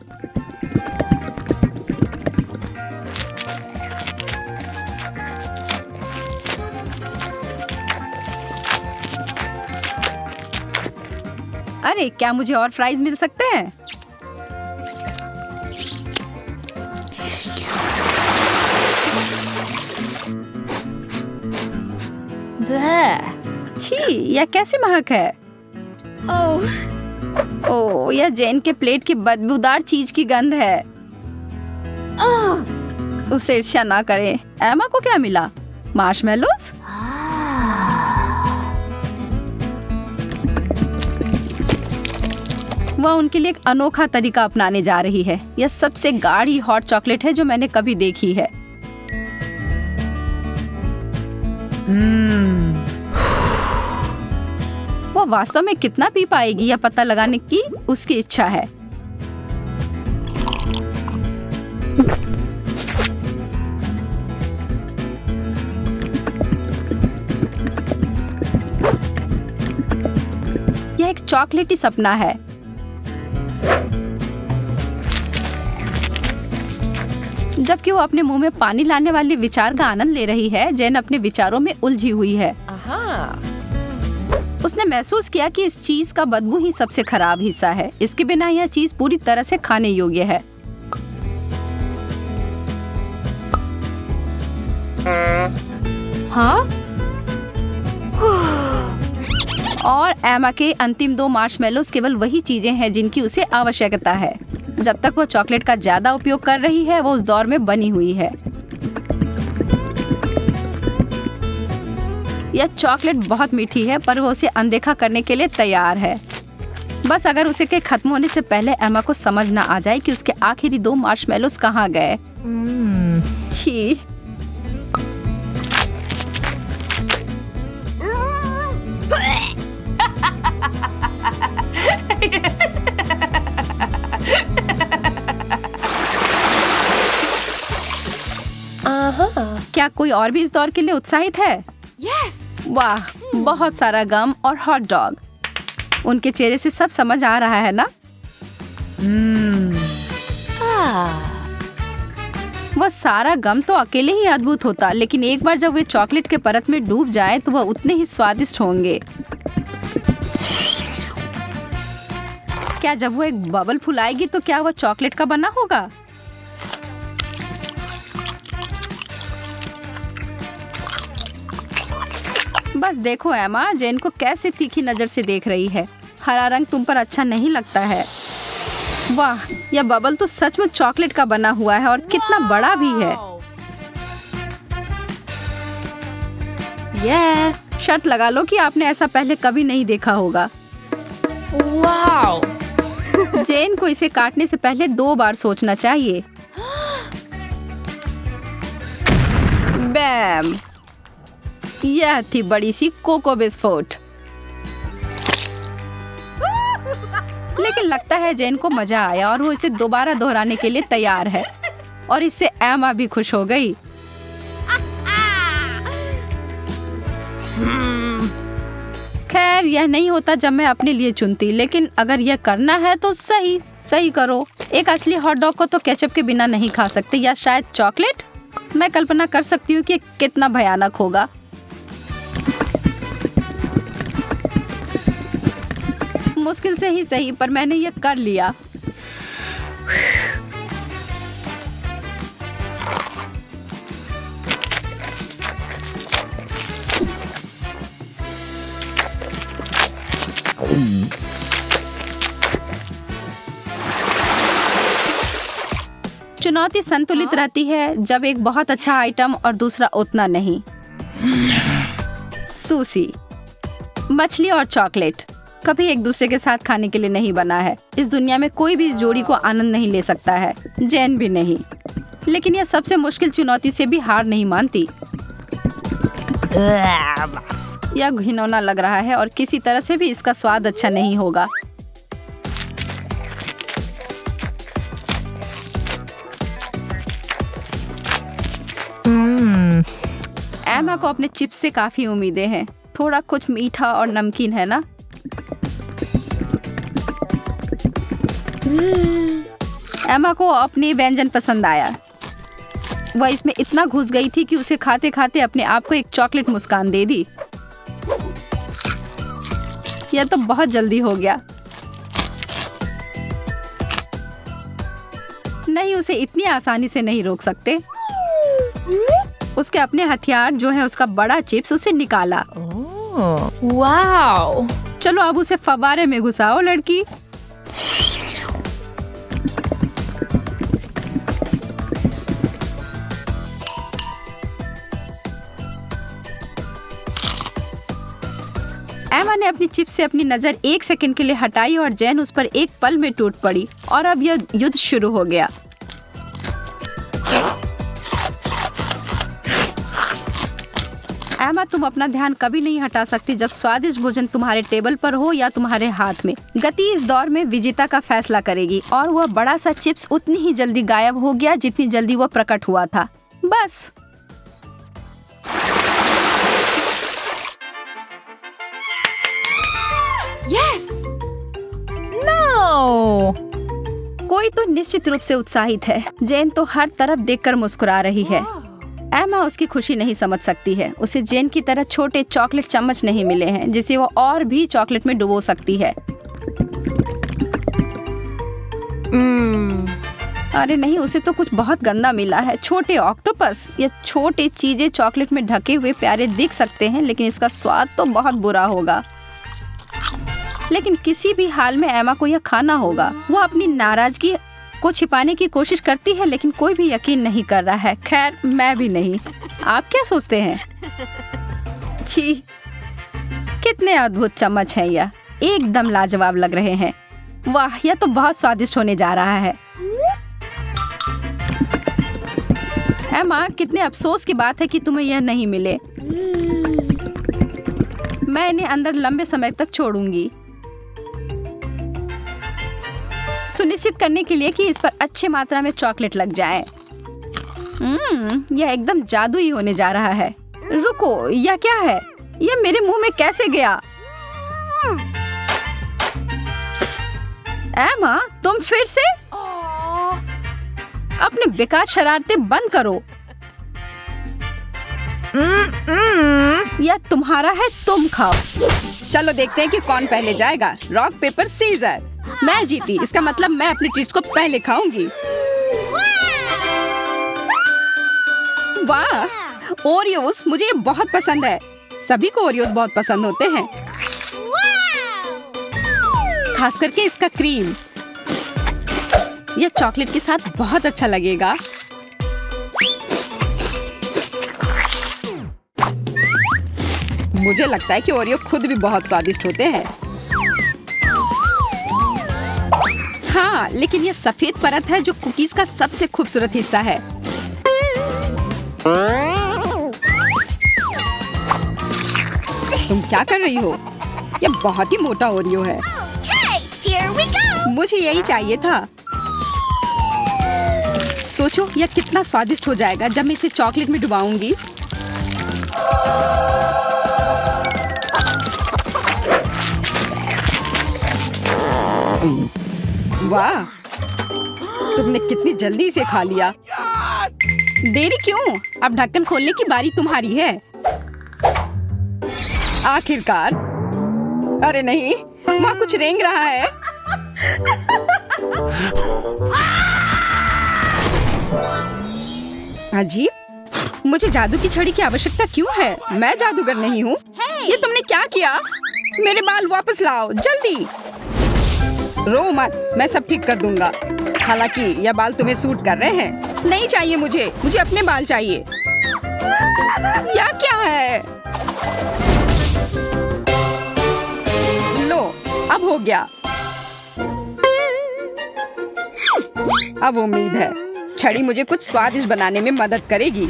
अरे क्या मुझे और फ्राइज मिल सकते हैं? छी, यह कैसी महक है? ओह, यह जैन के प्लेट की बदबूदार चीज की गंध है। उसे ईर्ष्या ना करें। एमा को क्या मिला? मार्शमेलोस? वह उनके लिए एक अनोखा तरीका अपनाने जा रही है। यह सबसे गाढ़ी हॉट चॉकलेट है जो मैंने कभी देखी है। वो वास्तव में कितना पी पाएगी यह पता लगाने की उसकी इच्छा है। यह एक चॉकलेटी सपना है। जबकि वो अपने मुंह में पानी लाने वाले विचार का आनंद ले रही है, जैन अपने विचारों में उलझी हुई है। उसने महसूस किया कि इस चीज का बदबू ही सबसे खराब हिस्सा है। इसके बिना यह चीज पूरी तरह से खाने योग्य है। हाँ? और एमा के अंतिम 2 मार्शमेलोस केवल वही चीजें हैं जिनकी उसे आवश्यकता है। जब तक वो चॉकलेट का ज्यादा उपयोग कर रही है, वो उस दौर में बनी हुई है। यह चॉकलेट बहुत मीठी है, पर वो उसे अनदेखा करने के लिए तैयार है। बस अगर उसे के खत्म होने से पहले एमा को समझ ना आ जाए कि उसके आखिरी 2 मार्शमेलोस कहाँ गए। छी। क्या कोई और भी इस दौर के लिए उत्साहित है?
Yes.
वाह, बहुत सारा गम और हॉट डॉग। उनके चेहरे से सब समझ आ रहा है ना? वह सारा गम तो अकेले ही अद्भुत होता, लेकिन एक बार जब वे चॉकलेट के परत में डूब जाए तो वह उतने ही स्वादिष्ट होंगे। क्या जब वो एक बबल फुलाएगी तो क्या वह चॉकलेट का बना होगा? बस देखो एमा, जेन को कैसे तीखी नजर से देख रही है। हरा रंग तुम पर अच्छा नहीं लगता है। वाह, यह बबल तो सच में चॉकलेट का बना हुआ है और कितना बड़ा भी है।
Yeah.
शर्त लगा लो कि आपने ऐसा पहले कभी नहीं देखा होगा।
Wow.
जेन को इसे काटने से पहले 2 बार सोचना चाहिए। बैम! यह थी बड़ी सी कोको बिस्कुट। लेकिन लगता है जेन को मजा आया और वो इसे दोबारा दोहराने के लिए तैयार है। और इससे एमा भी खुश हो गई। खैर, यह नहीं होता जब मैं अपने लिए चुनती, लेकिन अगर यह करना है तो सही करो। एक असली हॉट डॉग को तो केचप के बिना नहीं खा सकते, या शायद चॉकलेट। मैं कल्पना कर सकती हूँ कि कितना भयानक होगा। मुश्किल से ही सही, पर मैंने ये कर लिया। चुनौती संतुलित रहती है, जब एक बहुत अच्छा आइटम और दूसरा उतना नहीं। सुशी, मछली और चॉकलेट कभी एक दूसरे के साथ खाने के लिए नहीं बना है। इस दुनिया में कोई भी इस जोड़ी को आनंद नहीं ले सकता है, जैन भी नहीं। लेकिन यह सबसे मुश्किल चुनौती से भी हार नहीं मानती। यह घिनौना लग रहा है और किसी तरह से भी इसका स्वाद अच्छा नहीं होगा। एमा को अपने चिप्स से काफी उम्मीदें हैं। थोड़ा कुछ मीठा और नमकीन है ना? एमा को अपनी व्यंजन पसंद आया। वह इसमें इतना घुस गई थी कि उसे खाते खाते अपने आप को एक चॉकलेट मुस्कान दे दी। यह तो बहुत जल्दी हो गया। नहीं, उसे इतनी आसानी से नहीं रोक सकते। उसके अपने हथियार जो है उसका बड़ा चिप्स, उसे निकाला।
Wow.
चलो अब उसे फव्वारे में घुसाओ लड़की। एमा ने अपनी चिप से अपनी नजर 1 सेकंड के लिए हटाई और जैन उस पर एक पल में टूट पड़ी और अब यह युद्ध शुरू हो गया। एमा, तुम अपना ध्यान कभी नहीं हटा सकती जब स्वादिष्ट भोजन तुम्हारे टेबल पर हो या तुम्हारे हाथ में। गति इस दौर में विजेता का फैसला करेगी और वह बड़ा सा चिप्स उतनी ही जल्दी गायब हो गया जितनी जल्दी वह प्रकट हुआ था। बस।
Yes.
No.
कोई तो निश्चित रूप से उत्साहित है। जेन तो हर तरफ देखकर मुस्कुरा रही है। एमा उसकी खुशी नहीं समझ सकती है। उसे जेन की तरह छोटे चॉकलेट चम्मच नहीं मिले हैं जिसे वो और भी चॉकलेट में डुबो सकती है। अरे नहीं, उसे तो कुछ बहुत गंदा मिला है। छोटे ऑक्टोपस। ये छोटे चीजें चॉकलेट में ढके हुए प्यारे दिख सकते हैं, लेकिन इसका स्वाद तो बहुत बुरा होगा। लेकिन किसी भी हाल में एमा को यह खाना होगा। वो अपनी नाराजगी को छिपाने की कोशिश करती है, लेकिन कोई भी यकीन नहीं कर रहा है। खैर, मैं भी नहीं। आप क्या सोचते हैं? छी, कितने अद्भुत चम्मच हैं यह। एकदम लाजवाब लग रहे हैं। वाह, यह तो बहुत स्वादिष्ट होने जा रहा है। एमा, कितने अफसोस की बात है कि तुम्हें यह नहीं मिले। मैं इन्हें अंदर लंबे समय तक छोड़ूंगी, सुनिश्चित करने के लिए कि इस पर अच्छी मात्रा में चॉकलेट लग जाए। यह एकदम जादुई होने जा रहा है। रुको, यह क्या है? यह मेरे मुंह में कैसे गया? एमा, तुम फिर से? अपने बेकार शरारतें बंद करो। यह तुम्हारा है, तुम खाओ। चलो देखते हैं कि कौन पहले जाएगा। Rock paper scissor. मैं जीती, इसका मतलब मैं अपनी ट्रीट्स को पहले खाऊंगी। वाह, ओरियोस, मुझे ये बहुत पसंद है। सभी को ओरियोस बहुत पसंद होते हैं, खास करके इसका क्रीम। यह चॉकलेट के साथ बहुत अच्छा लगेगा। मुझे लगता है कि ओरियो खुद भी बहुत स्वादिष्ट होते हैं। हाँ, लेकिन यह सफेद परत है जो कुकीज का सबसे खूबसूरत हिस्सा है। तुम क्या कर रही हो? यह बहुत ही मोटा ओरियो है।
Here we go.
मुझे यही चाहिए था। सोचो यह कितना स्वादिष्ट हो जाएगा जब मैं इसे चॉकलेट में डुबाऊंगी। वाह, तुमने कितनी जल्दी इसे खा लिया। देरी क्यों? अब ढक्कन खोलने की बारी तुम्हारी है। आखिरकार। अरे नहीं, वहाँ कुछ रेंग रहा है। अजीब, मुझे जादू की छड़ी की आवश्यकता क्यों है? मैं जादूगर नहीं हूँ। ये तुमने क्या किया? मेरे बाल वापस लाओ, जल्दी। रो मत, मैं सब ठीक कर दूंगा। हालांकि यह बाल तुम्हें सूट कर रहे हैं। नहीं चाहिए मुझे अपने बाल चाहिए। यह क्या है? लो, अब हो गया। अब उम्मीद है छड़ी मुझे कुछ स्वादिष्ट बनाने में मदद करेगी।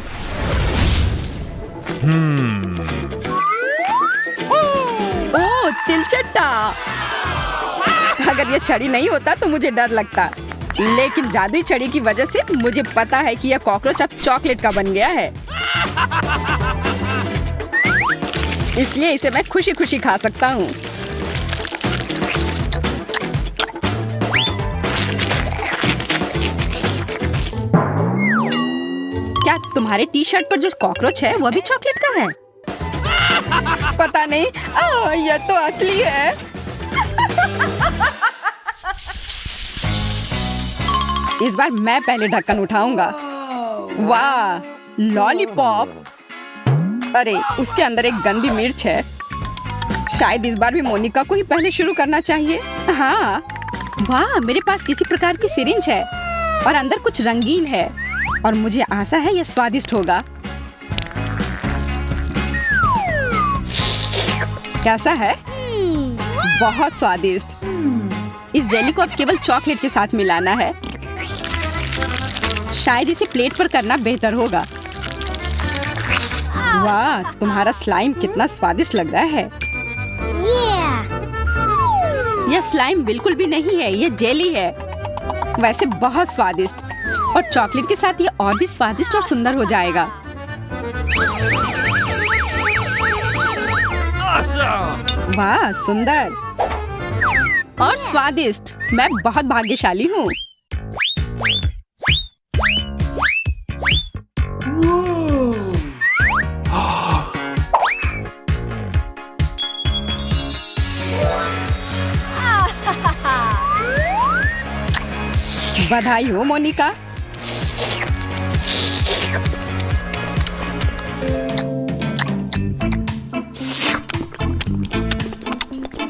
ओह, तिलचट्टा। अगर ये छड़ी नहीं होता तो मुझे डर लगता, लेकिन जादुई छड़ी की वजह से मुझे पता है कि यह कॉकरोच अब चॉकलेट का बन गया है। इसलिए इसे मैं खुशी खुशी खा सकता हूँ। क्या तुम्हारे टी शर्ट पर जो कॉकरोच है वह भी चॉकलेट का है? पता नहीं। यह तो असली है। इस बार मैं पहले ढक्कन उठाऊंगा। वाह, लॉलीपॉप। अरे, उसके अंदर एक गंदी मिर्च है। शायद इस बार भी मोनिका को ही पहले शुरू करना चाहिए। हाँ, वाह, मेरे पास किसी प्रकार की सिरिंज है और अंदर कुछ रंगीन है और मुझे आशा है यह स्वादिष्ट होगा। कैसा है? बहुत स्वादिष्ट। इस जेली को अब केवल चॉकलेट के साथ मिलाना है। शायद इसे प्लेट पर करना बेहतर होगा। वाह, तुम्हारा स्लाइम कितना स्वादिष्ट लग रहा है। यह स्लाइम बिल्कुल भी नहीं है, यह जेली है। वैसे बहुत स्वादिष्ट, और चॉकलेट के साथ यह और भी स्वादिष्ट और सुंदर हो जाएगा। वाह, सुंदर और स्वादिष्ट। मैं बहुत भाग्यशाली हूँ। बधाई हो मोनिका।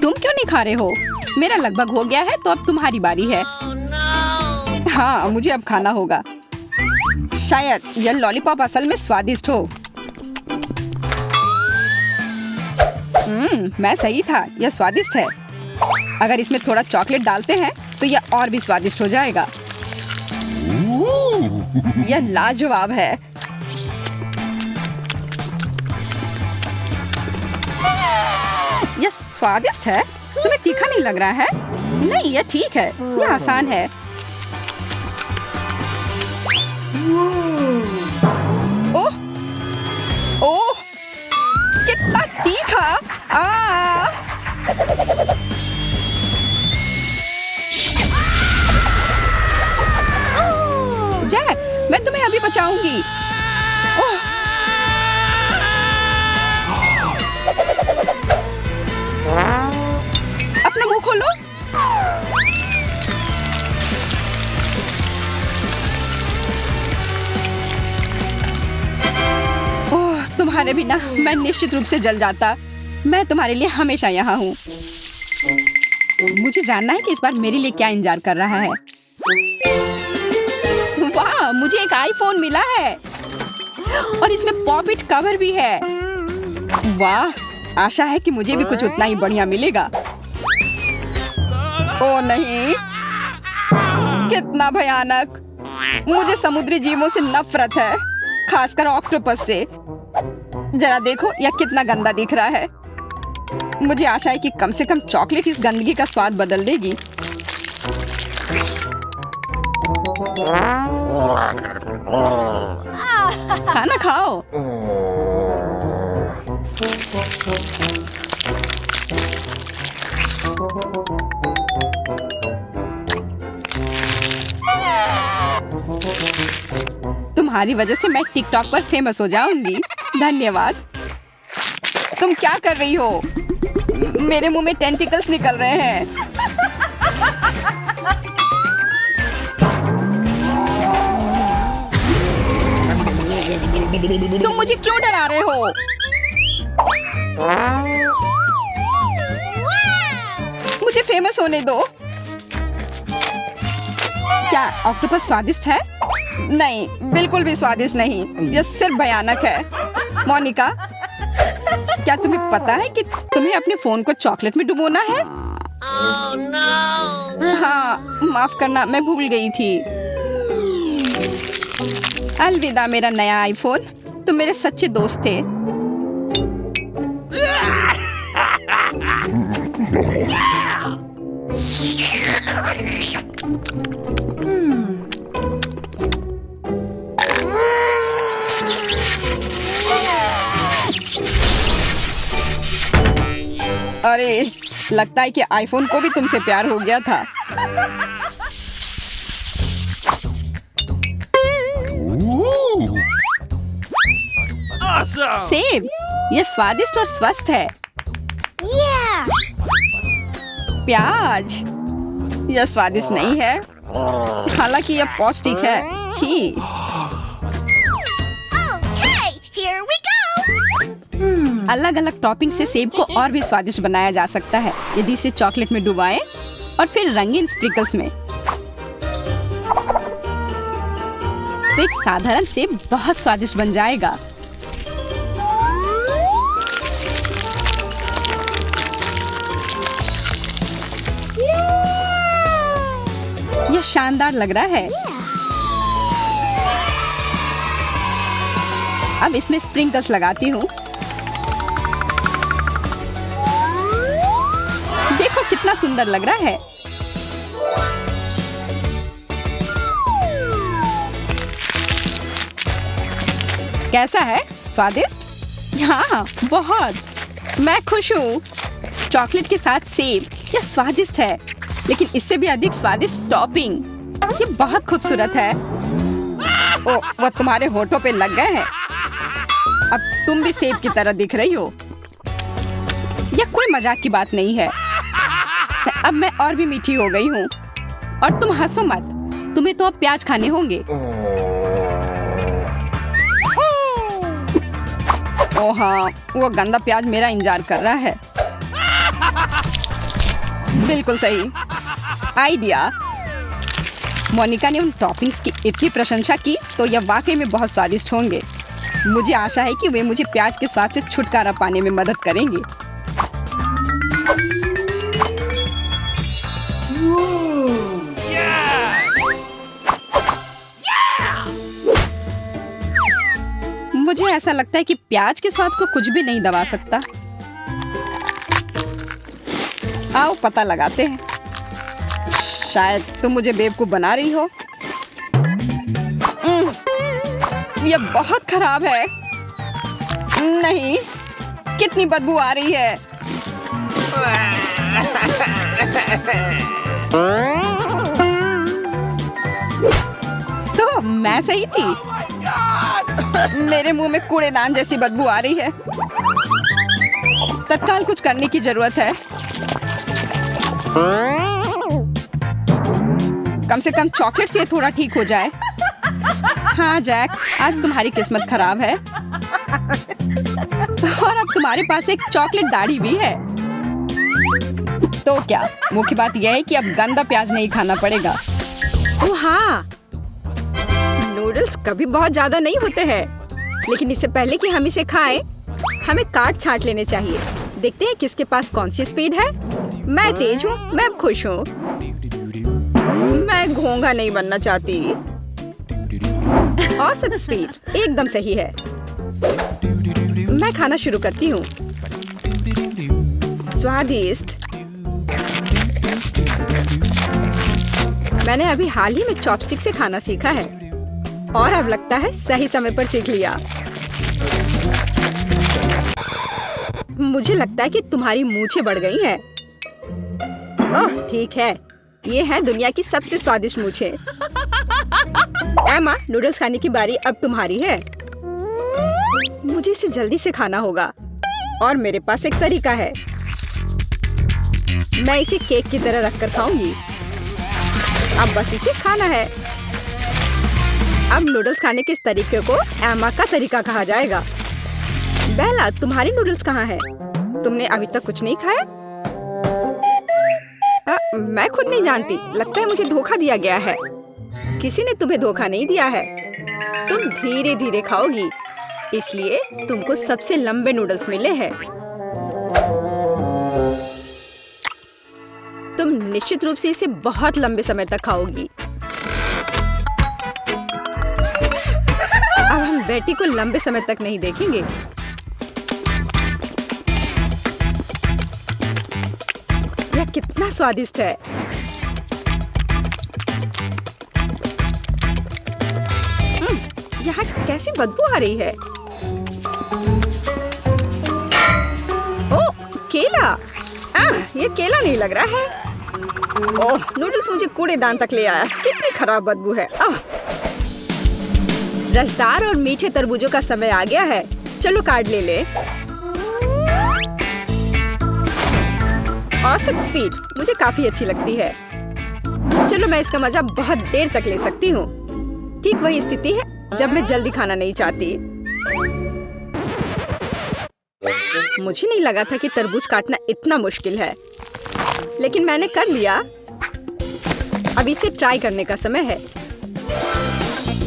तुम क्यों नहीं खा रहे हो? मेरा लगभग हो गया है, तो अब तुम्हारी बारी है। हाँ, मुझे अब खाना होगा। शायद यह लॉलीपॉप असल में स्वादिष्ट हो। मैं सही था, यह स्वादिष्ट है। अगर इसमें थोड़ा चॉकलेट डालते हैं तो यह और भी स्वादिष्ट हो जाएगा। यह लाजवाब है। यह स्वादिष्ट है। तुम्हें तीखा नहीं लग रहा है? नहीं, यह ठीक है, यह आसान है। आ! जैक, मैं तुम्हें अभी बचाऊंगी। ओह! अपना मुंह खोलो। ओह, तुम्हारे बिना मैं निश्चित रूप से जल जाता। मैं तुम्हारे लिए हमेशा यहाँ हूँ। मुझे जानना है कि इस बार मेरे लिए क्या इंतजार कर रहा है। वाह, मुझे एक आईफोन मिला है और इसमें पॉप-इट कवर भी है। वाह, आशा है कि मुझे भी कुछ उतना ही बढ़िया मिलेगा। ओ नहीं, कितना भयानक। मुझे समुद्री जीवों से नफरत है, खासकर ऑक्टोपस से। जरा देखो यह कितना गंदा दिख रहा है। मुझे आशा है कि कम से कम चॉकलेट इस गंदगी का स्वाद बदल देगी। खाना खाओ। तुम्हारी वजह से मैं टिकटॉक पर फेमस हो जाऊंगी। धन्यवाद। तुम क्या कर रही हो? मेरे मुंह में टेंटिकल्स निकल रहे हैं। तुम मुझे क्यों डरा रहे हो? मुझे फेमस होने दो। क्या ऑक्टोपस स्वादिष्ट है? नहीं, बिल्कुल भी स्वादिष्ट नहीं। यह सिर्फ भयानक है। मोनिका, क्या तुम्हें पता है कि तुम्हें अपने फोन को चॉकलेट में डुबोना है?
Oh no!
हाँ, माफ करना, मैं भूल गई थी। अलविदा मेरा नया आईफोन। तुम मेरे सच्चे दोस्त थे। अरे, लगता है कि आईफोन को भी तुमसे प्यार हो गया था।
Awesome!
सेब, यह स्वादिष्ट और स्वस्थ है।
Yeah!
प्याज, यह स्वादिष्ट नहीं है, हालांकि यह पौष्टिक है। छी।
Okay, here we go!
अलग अलग टॉपिंग से सेब को और भी स्वादिष्ट बनाया जा सकता है यदि इसे चॉकलेट में डुबाएं और फिर रंगीन स्प्रिंकल्स में। तो एक साधारण सेब बहुत स्वादिष्ट बन जाएगा। यह शानदार लग रहा है। अब इसमें स्प्रिंकल्स लगाती हूँ। देखो कितना सुंदर लग रहा है। कैसा है? स्वादिष्ट? हाँ, बहुत। मैं खुश हूँ। चॉकलेट के साथ सेब, यह स्वादिष्ट है, लेकिन इससे भी अधिक स्वादिष्ट टॉपिंग। ये बहुत खूबसूरत है। ओ, वो तुम्हारे होठों पे लग गए हैं। अब तुम भी सेब की तरह दिख रही हो। यह कोई मजाक की बात नहीं है। अब मैं और भी मीठी हो गई हूँ। और तुम हंसो मत, तुम्हें तो अब प्याज खाने होंगे। ओह हाँ, वो गंदा प्याज मेरा इंतजार कर रहा है। बिल्कुल सही आइडिया। मोनिका ने उन टॉपिंग्स की इतनी प्रशंसा की तो यह वाकई में बहुत स्वादिष्ट होंगे। मुझे आशा है कि वे मुझे प्याज के स्वाद से छुटकारा पाने में मदद करेंगे। मुझे ऐसा लगता है कि प्याज के स्वाद को कुछ भी नहीं दबा सकता। आओ पता लगाते हैं। शायद तुम मुझे बेवकूफ बना रही हो। यह बहुत खराब है। नहीं, कितनी बदबू आ रही है। तो मैं सही थी। मेरे मुंह में कूड़ेदान जैसी बदबू आ रही है। तत्काल कुछ करने की जरूरत है। कम से कम चॉकलेट से थोड़ा ठीक हो जाए। हाँ जैक, आज तुम्हारी किस्मत खराब है और अब तुम्हारे पास एक चॉकलेट दाढ़ी भी है। तो क्या, मुख्य बात यह है कि अब गंदा प्याज नहीं खाना पड़ेगा। ओह हाँ, नूडल्स कभी बहुत ज्यादा नहीं होते हैं, लेकिन इससे पहले कि हम इसे खाएं, हमें काट छांट लेने चाहिए। देखते हैं किसके पास कौन सी स्पीड है। मैं तेज हूँ, मैं अब खुश हूँ। मैं घोंघा नहीं बनना चाहती। औसत स्पीड एकदम सही है। मैं खाना शुरू करती हूँ। स्वादिष्ट। मैंने अभी हाल ही में चॉपस्टिक से खाना सीखा है और अब लगता है सही समय पर सीख लिया। मुझे लगता है कि तुम्हारी मूंछें बढ़ गई हैं। ओह ठीक है, ये है दुनिया की सबसे स्वादिष्ट मूंछें। एमा, नूडल्स खाने की बारी अब तुम्हारी है। मुझे इसे जल्दी से खाना होगा और मेरे पास एक तरीका है। मैं इसे केक की तरह रखकर खाऊंगी। अब बस इसे खाना है। अब नूडल्स खाने के इस तरीके को एमा का तरीका कहा जाएगा। बेला, तुम्हारी नूडल्स कहाँ हैं? तुमने अभी तक कुछ नहीं खाया? मैं खुद नहीं जानती। लगता है मुझे धोखा दिया गया है। किसी ने तुम्हें धोखा नहीं दिया है। तुम धीरे धीरे खाओगी, इसलिए तुमको सबसे लंबे नूडल्स मिले हैं। तुम निश्चित रूप से इसे बहुत लंबे समय तक खाओगी। अब हम बेटी को लंबे समय तक नहीं देखेंगे। यह कितना स्वादिष्ट है। यहाँ कैसी बदबू आ रही है। ओह, केला। ये केला नहीं लग रहा है। ओह, नूडल्स मुझे कूड़ेदान तक ले आया। कितनी खराब बदबू है। रसदार और मीठे तरबूजों का समय आ गया है। चलो कार्ड ले ले। औसत स्पीड मुझे काफी अच्छी लगती है। चलो मैं इसका मजा बहुत देर तक ले सकती हूँ। ठीक वही स्थिति है जब मैं जल्दी खाना नहीं चाहती। मुझे नहीं लगा था कि तरबूज काटना इतना मुश्किल है, लेकिन मैंने कर लिया। अब इसे ट्राई करने का समय है।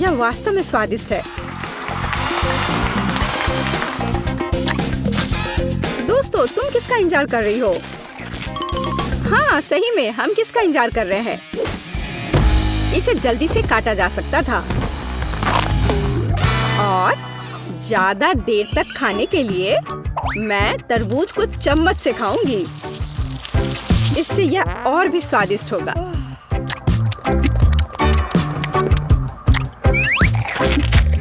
यह वास्तव में स्वादिष्ट है। दोस्तों, तुम किसका इंतजार कर रही हो? हाँ सही में, हम किसका इंतजार कर रहे हैं? इसे जल्दी से काटा जा सकता था और ज्यादा देर तक खाने के लिए मैं तरबूज को चम्मच से खाऊंगी। इससे यह और भी स्वादिष्ट होगा।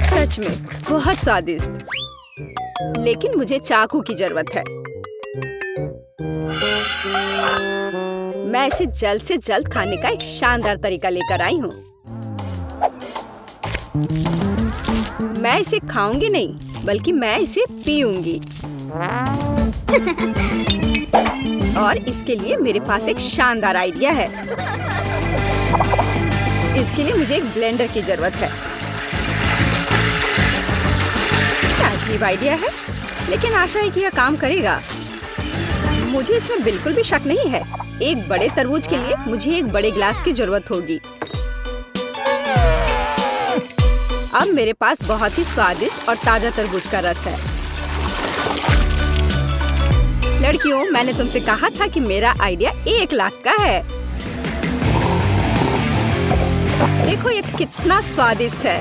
सच में बहुत स्वादिष्ट। लेकिन मुझे चाकू की जरूरत है। मैं इसे जल्द से जल्द खाने का एक शानदार तरीका लेकर आई हूँ। मैं इसे खाऊंगी नहीं, बल्कि मैं इसे पीऊंगी। और इसके लिए मेरे पास एक शानदार आइडिया है। इसके लिए मुझे एक ब्लेंडर की जरूरत है। क्या अजीब आइडिया है, लेकिन आशा है कि यह काम करेगा। मुझे इसमें बिल्कुल भी शक नहीं है। एक बड़े तरबूज के लिए मुझे एक बड़े ग्लास की जरूरत होगी। अब मेरे पास बहुत ही स्वादिष्ट और ताजा तरबूज का रस है। लड़कियों, मैंने तुमसे कहा था कि मेरा आइडिया 1 लाख का है। देखो ये कितना स्वादिष्ट है।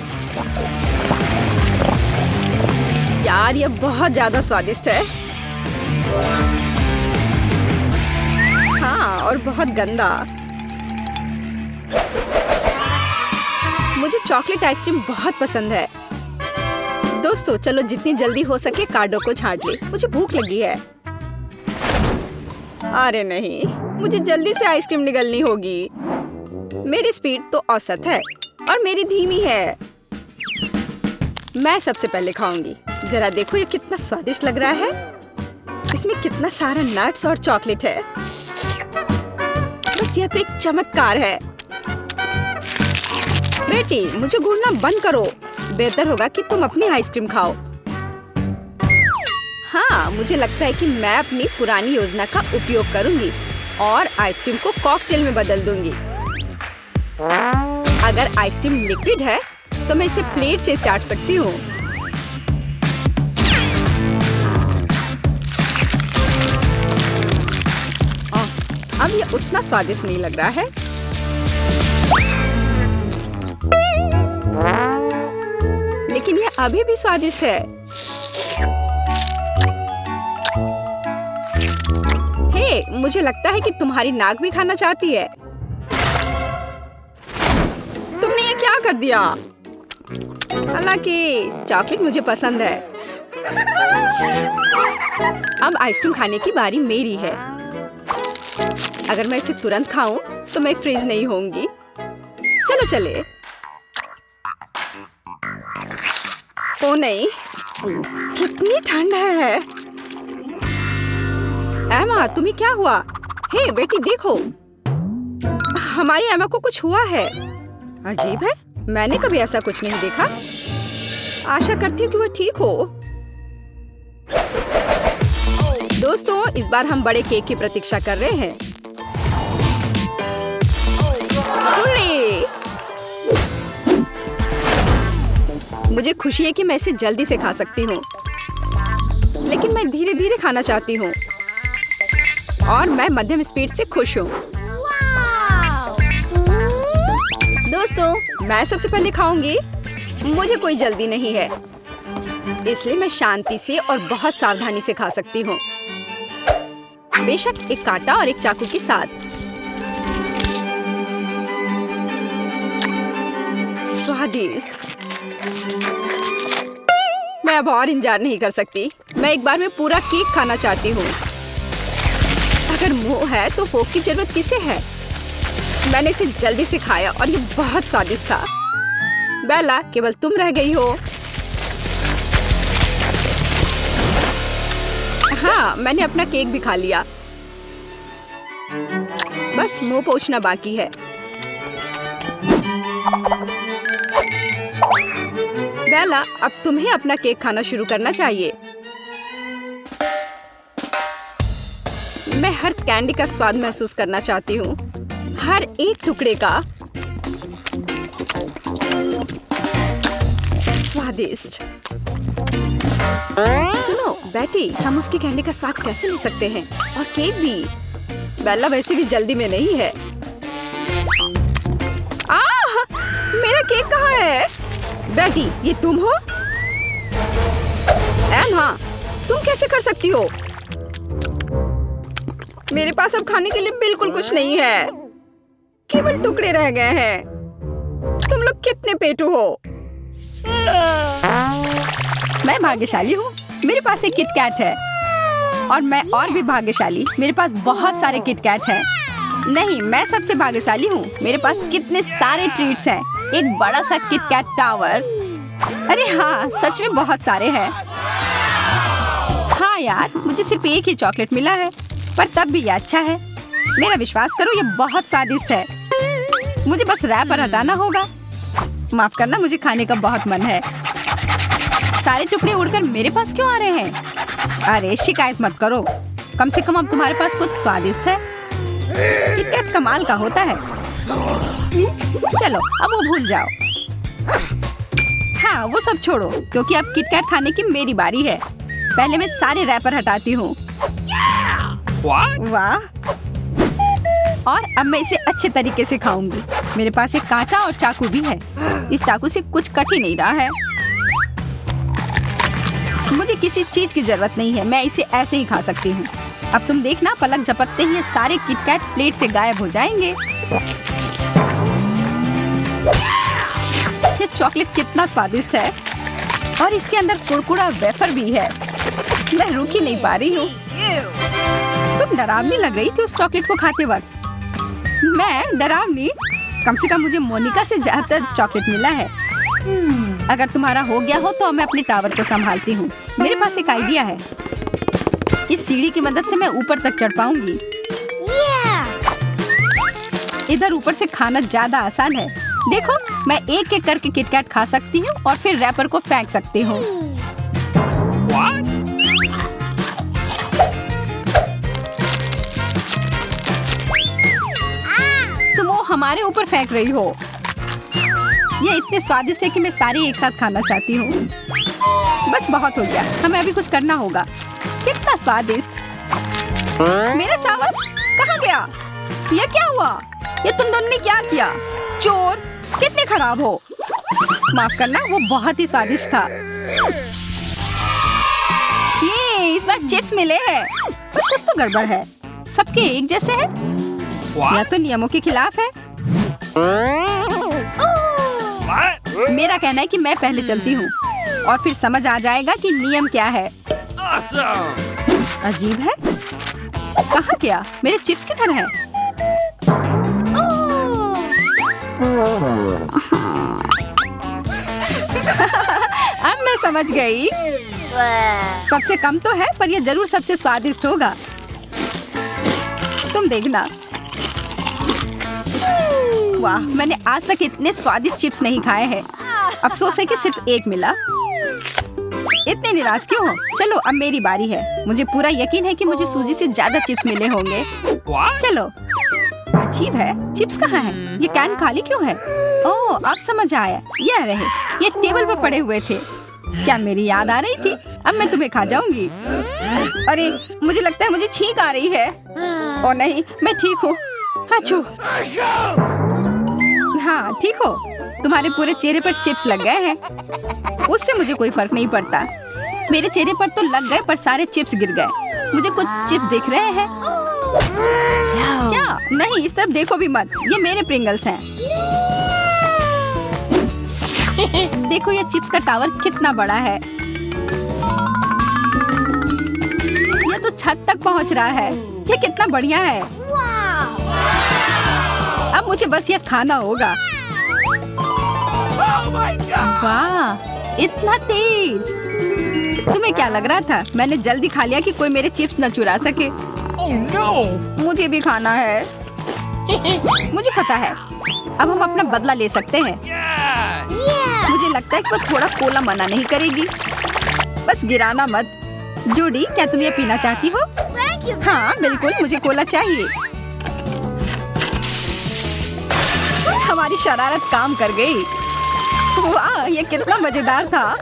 यार, ये बहुत ज्यादा स्वादिष्ट है। हाँ, और बहुत गंदा। मुझे चॉकलेट आइसक्रीम बहुत पसंद है। दोस्तों, चलो जितनी जल्दी हो सके कार्डों को छांट ले। मुझे भूख लगी है। अरे नहीं, मुझे जल्दी से आइसक्रीम निगलनी होगी। मेरी स्पीड तो औसत है और मेरी धीमी है। मैं सबसे पहले खाऊंगी। जरा देखो ये कितना स्वादिष्ट लग रहा है। इसमें कितना सारा नट्स और चॉकलेट है। बस यह तो एक चमत्कार है। बेटी, मुझे घूरना बंद करो। बेहतर होगा कि तुम अपनी आइसक्रीम खाओ। हाँ, मुझे लगता है कि मैं अपनी पुरानी योजना का उपयोग करूंगी और आइसक्रीम को कॉकटेल में बदल दूंगी। अगर आइसक्रीम लिक्विड है तो मैं इसे प्लेट से चाट सकती हूँ। अब ये उतना स्वादिष्ट नहीं लग रहा है। लेकिन ये अभी भी स्वादिष्ट है। हे, मुझे लगता है कि तुम्हारी नाक भी खाना चाहती है। तुमने ये क्या कर दिया? हालांकि चॉकलेट मुझे पसंद है। अब आइसक्रीम खाने की बारी मेरी है। अगर मैं इसे तुरंत खाऊं तो मैं फ्रीज नहीं होंगी। चलो चले। ओ नहीं, कितनी ठंड है। एमा, तुम्हें क्या हुआ? हे बेटी, देखो, हमारी एमा को कुछ हुआ है। अजीब है, मैंने कभी ऐसा कुछ नहीं देखा। आशा करती हूँ कि वो ठीक हो। दोस्तों, इस बार हम बड़े केक की प्रतीक्षा कर रहे हैं। मुझे खुशी है कि मैं इसे जल्दी से खा सकती हूँ, लेकिन मैं धीरे धीरे खाना चाहती हूँ और मैं मध्यम स्पीड से खुश हूँ। दोस्तों, मैं सबसे पहले खाऊंगी। मुझे कोई जल्दी नहीं है, इसलिए मैं शांति से और बहुत सावधानी से खा सकती हूँ। बेशक एक कांटा और एक चाकू के साथ। स्वादिष्ट। मैं अब और इंतजार नहीं कर सकती। मैं एक बार में पूरा केक खाना चाहती हूँ। अगर मुंह है तो फोक की जरूरत किसे है? मैंने इसे जल्दी से खाया और ये बहुत स्वादिष्ट था। बेला, केवल तुम रह गई हो। हाँ, मैंने अपना केक भी खा लिया। बस मुंह पोंछना बाकी है। बेला, अब तुम्हें अपना केक खाना शुरू करना चाहिए। मैं हर कैंडी का स्वाद महसूस करना चाहती हूँ, हर एक टुकड़े का। स्वादिष्ट। सुनो बेटी, हम उसकी कैंडी का स्वाद कैसे ले सकते हैं? और केक भी। बेला वैसे भी जल्दी में नहीं है। मेरा केक कहाँ है? बेटी, ये तुम हो? एमा, तुम कैसे कर सकती हो? मेरे पास अब खाने के लिए बिल्कुल कुछ नहीं है। केवल टुकड़े रह गए हैं। तुम लोग कितने पेटू हो? मैं भाग्यशाली हूँ। मेरे पास एक किटकैट है। और मैं और भी भाग्यशाली। मेरे पास बहुत सारे किटकैट हैं। नहीं, मैं सबसे भाग्यशाली हूँ। मेरे पास कितने सारे ट्रीट्स हैं। एक बड़ा सा किटकैट टावर। अरे हाँ, सच में बहुत सारे हैं। हाँ यार, मुझे सिर्फ एक ही चॉकलेट मिला है, पर तब भी ये अच्छा है। मेरा विश्वास करो, ये बहुत स्वादिष्ट है। मुझे बस रैपर हटाना होगा। माफ करना, मुझे खाने का बहुत मन है। सारे टुकड़े उड़कर मेरे पास क्यों आ रहे हैं? अरे शिकायत मत करो। कम से कम अब तुम्हारे पास कुछ स्वादिष्ट है। किटकैट कमाल का होता है। चलो, अब वो भूल जाओ। हाँ, वो सब छोड़ो, क्योंकि अब किटकैट खाने की मेरी बारी है। पहले मैं सारे रैपर हटाती हूँ। वाह! और अब मैं इसे अच्छे तरीके से खाऊंगी। मेरे पास एक कांटा और चाकू भी है। इस चाकू से कुछ कट ही नहीं रहा है। मुझे किसी चीज की जरूरत नहीं है। मैं इसे ऐसे ही खा सकती हूँ। अब तुम देखना, पलक झपकते ही ये सारे किटकैट प्लेट से गायब हो जाएंगे। ये चॉकलेट कितना स्वादिष्ट है और इसके अंदर कुरकुरा वेफर भी है। मैं रुक ही नहीं पा रही हूँ। तुम तुम डरावनी लग रही थी उस चॉकलेट को खाते वक्त। मैं डरावनी? कम से कम मुझे मोनिका से ज्यादा चॉकलेट मिला है। अगर तुम्हारा हो गया हो तो मैं अपने टावर को संभालती हूँ। मेरे पास एक आइडिया है। इस सीढ़ी की मदद से मैं ऊपर तक चढ़ पाऊंगी। इधर ऊपर से खाना ज्यादा आसान है। देखो, मैं एक एक करके किटकैट खा सकती हूँ और फिर रैपर को फेंक सकती हूँ। तुम वो हमारे ऊपर फेंक रही हो। ये इतने स्वादिष्ट है कि मैं सारे एक साथ खाना चाहती हूँ। बस बहुत हो गया, हमें अभी कुछ करना होगा। कितना स्वादिष्ट। मेरा चावल कहाँ गया? ये क्या हुआ? ये तुम दोनों ने क्या किया? चोर, कितने खराब हो। माफ करना, वो बहुत ही स्वादिष्ट था। ये इस बार चिप्स मिले हैं, पर कुछ तो गड़बड़ है। सबके एक जैसे हैं। यह तो नियमों के खिलाफ है। मेरा कहना है कि मैं पहले चलती हूँ और फिर समझ आ जाएगा कि नियम क्या है। अजीब है। कहाँ गया? मेरे चिप्स किधर है? अब मैं समझ गई। सबसे कम तो है, पर यह जरूर सबसे स्वादिष्ट होगा। तुम देखना। वाह, मैंने आज तक इतने स्वादिष्ट चिप्स नहीं खाए हैं। अफसोस है कि सिर्फ एक मिला। इतने निराश क्यों हो? चलो, अब मेरी बारी है। मुझे पूरा यकीन है कि मुझे सूजी से ज्यादा चिप्स मिले होंगे। चलो। अजीब है, चिप्स कहाँ है? ये कैन खाली क्यों है? ओह, अब समझ आया। ये रहे, ये टेबल पर पड़े हुए थे। क्या मेरी याद आ रही थी? अब मैं तुम्हें खा जाऊंगी। अरे, मुझे लगता है मुझे छींक आ रही है। ओ नहीं, मैं ठीक हूँ। अच्छू। हाँ, ठीक हो। तुम्हारे पूरे चेहरे पर चिप्स लग गए हैं। उससे मुझे कोई फर्क नहीं पड़ता। मेरे चेहरे पर तो लग गए, पर सारे चिप्स गिर गए। मुझे कुछ चिप्स दिख रहे हैं। क्या? नहीं, इस तरफ देखो भी मत। ये मेरे प्रिंगल्स हैं। देखो, ये चिप्स का टावर कितना बड़ा है। ये तो छत तक पहुंच रहा है। ये कितना बढ़िया है। अब मुझे बस ये खाना होगा। वाह, इतना तेज। तुम्हें क्या लग रहा था? मैंने जल्दी खा लिया कि कोई मेरे चिप्स न चुरा सके। Oh, no! मुझे भी खाना है। मुझे पता है। अब हम अपना बदला ले सकते हैं। मुझे लगता है कि वो थोड़ा कोला मना नहीं करेगी। बस गिराना मत। जूडी, क्या तुम ये पीना चाहती हो? हाँ, बिल्कुल, मुझे कोला चाहिए। हमारी शरारत काम कर गई। वाह, ये कितना मजेदार था।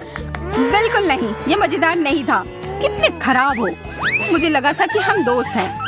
बिल्कुल नहीं, ये मजेदार नहीं था। कितने खराब हो। मुझे लगा था कि हम दोस्त हैं।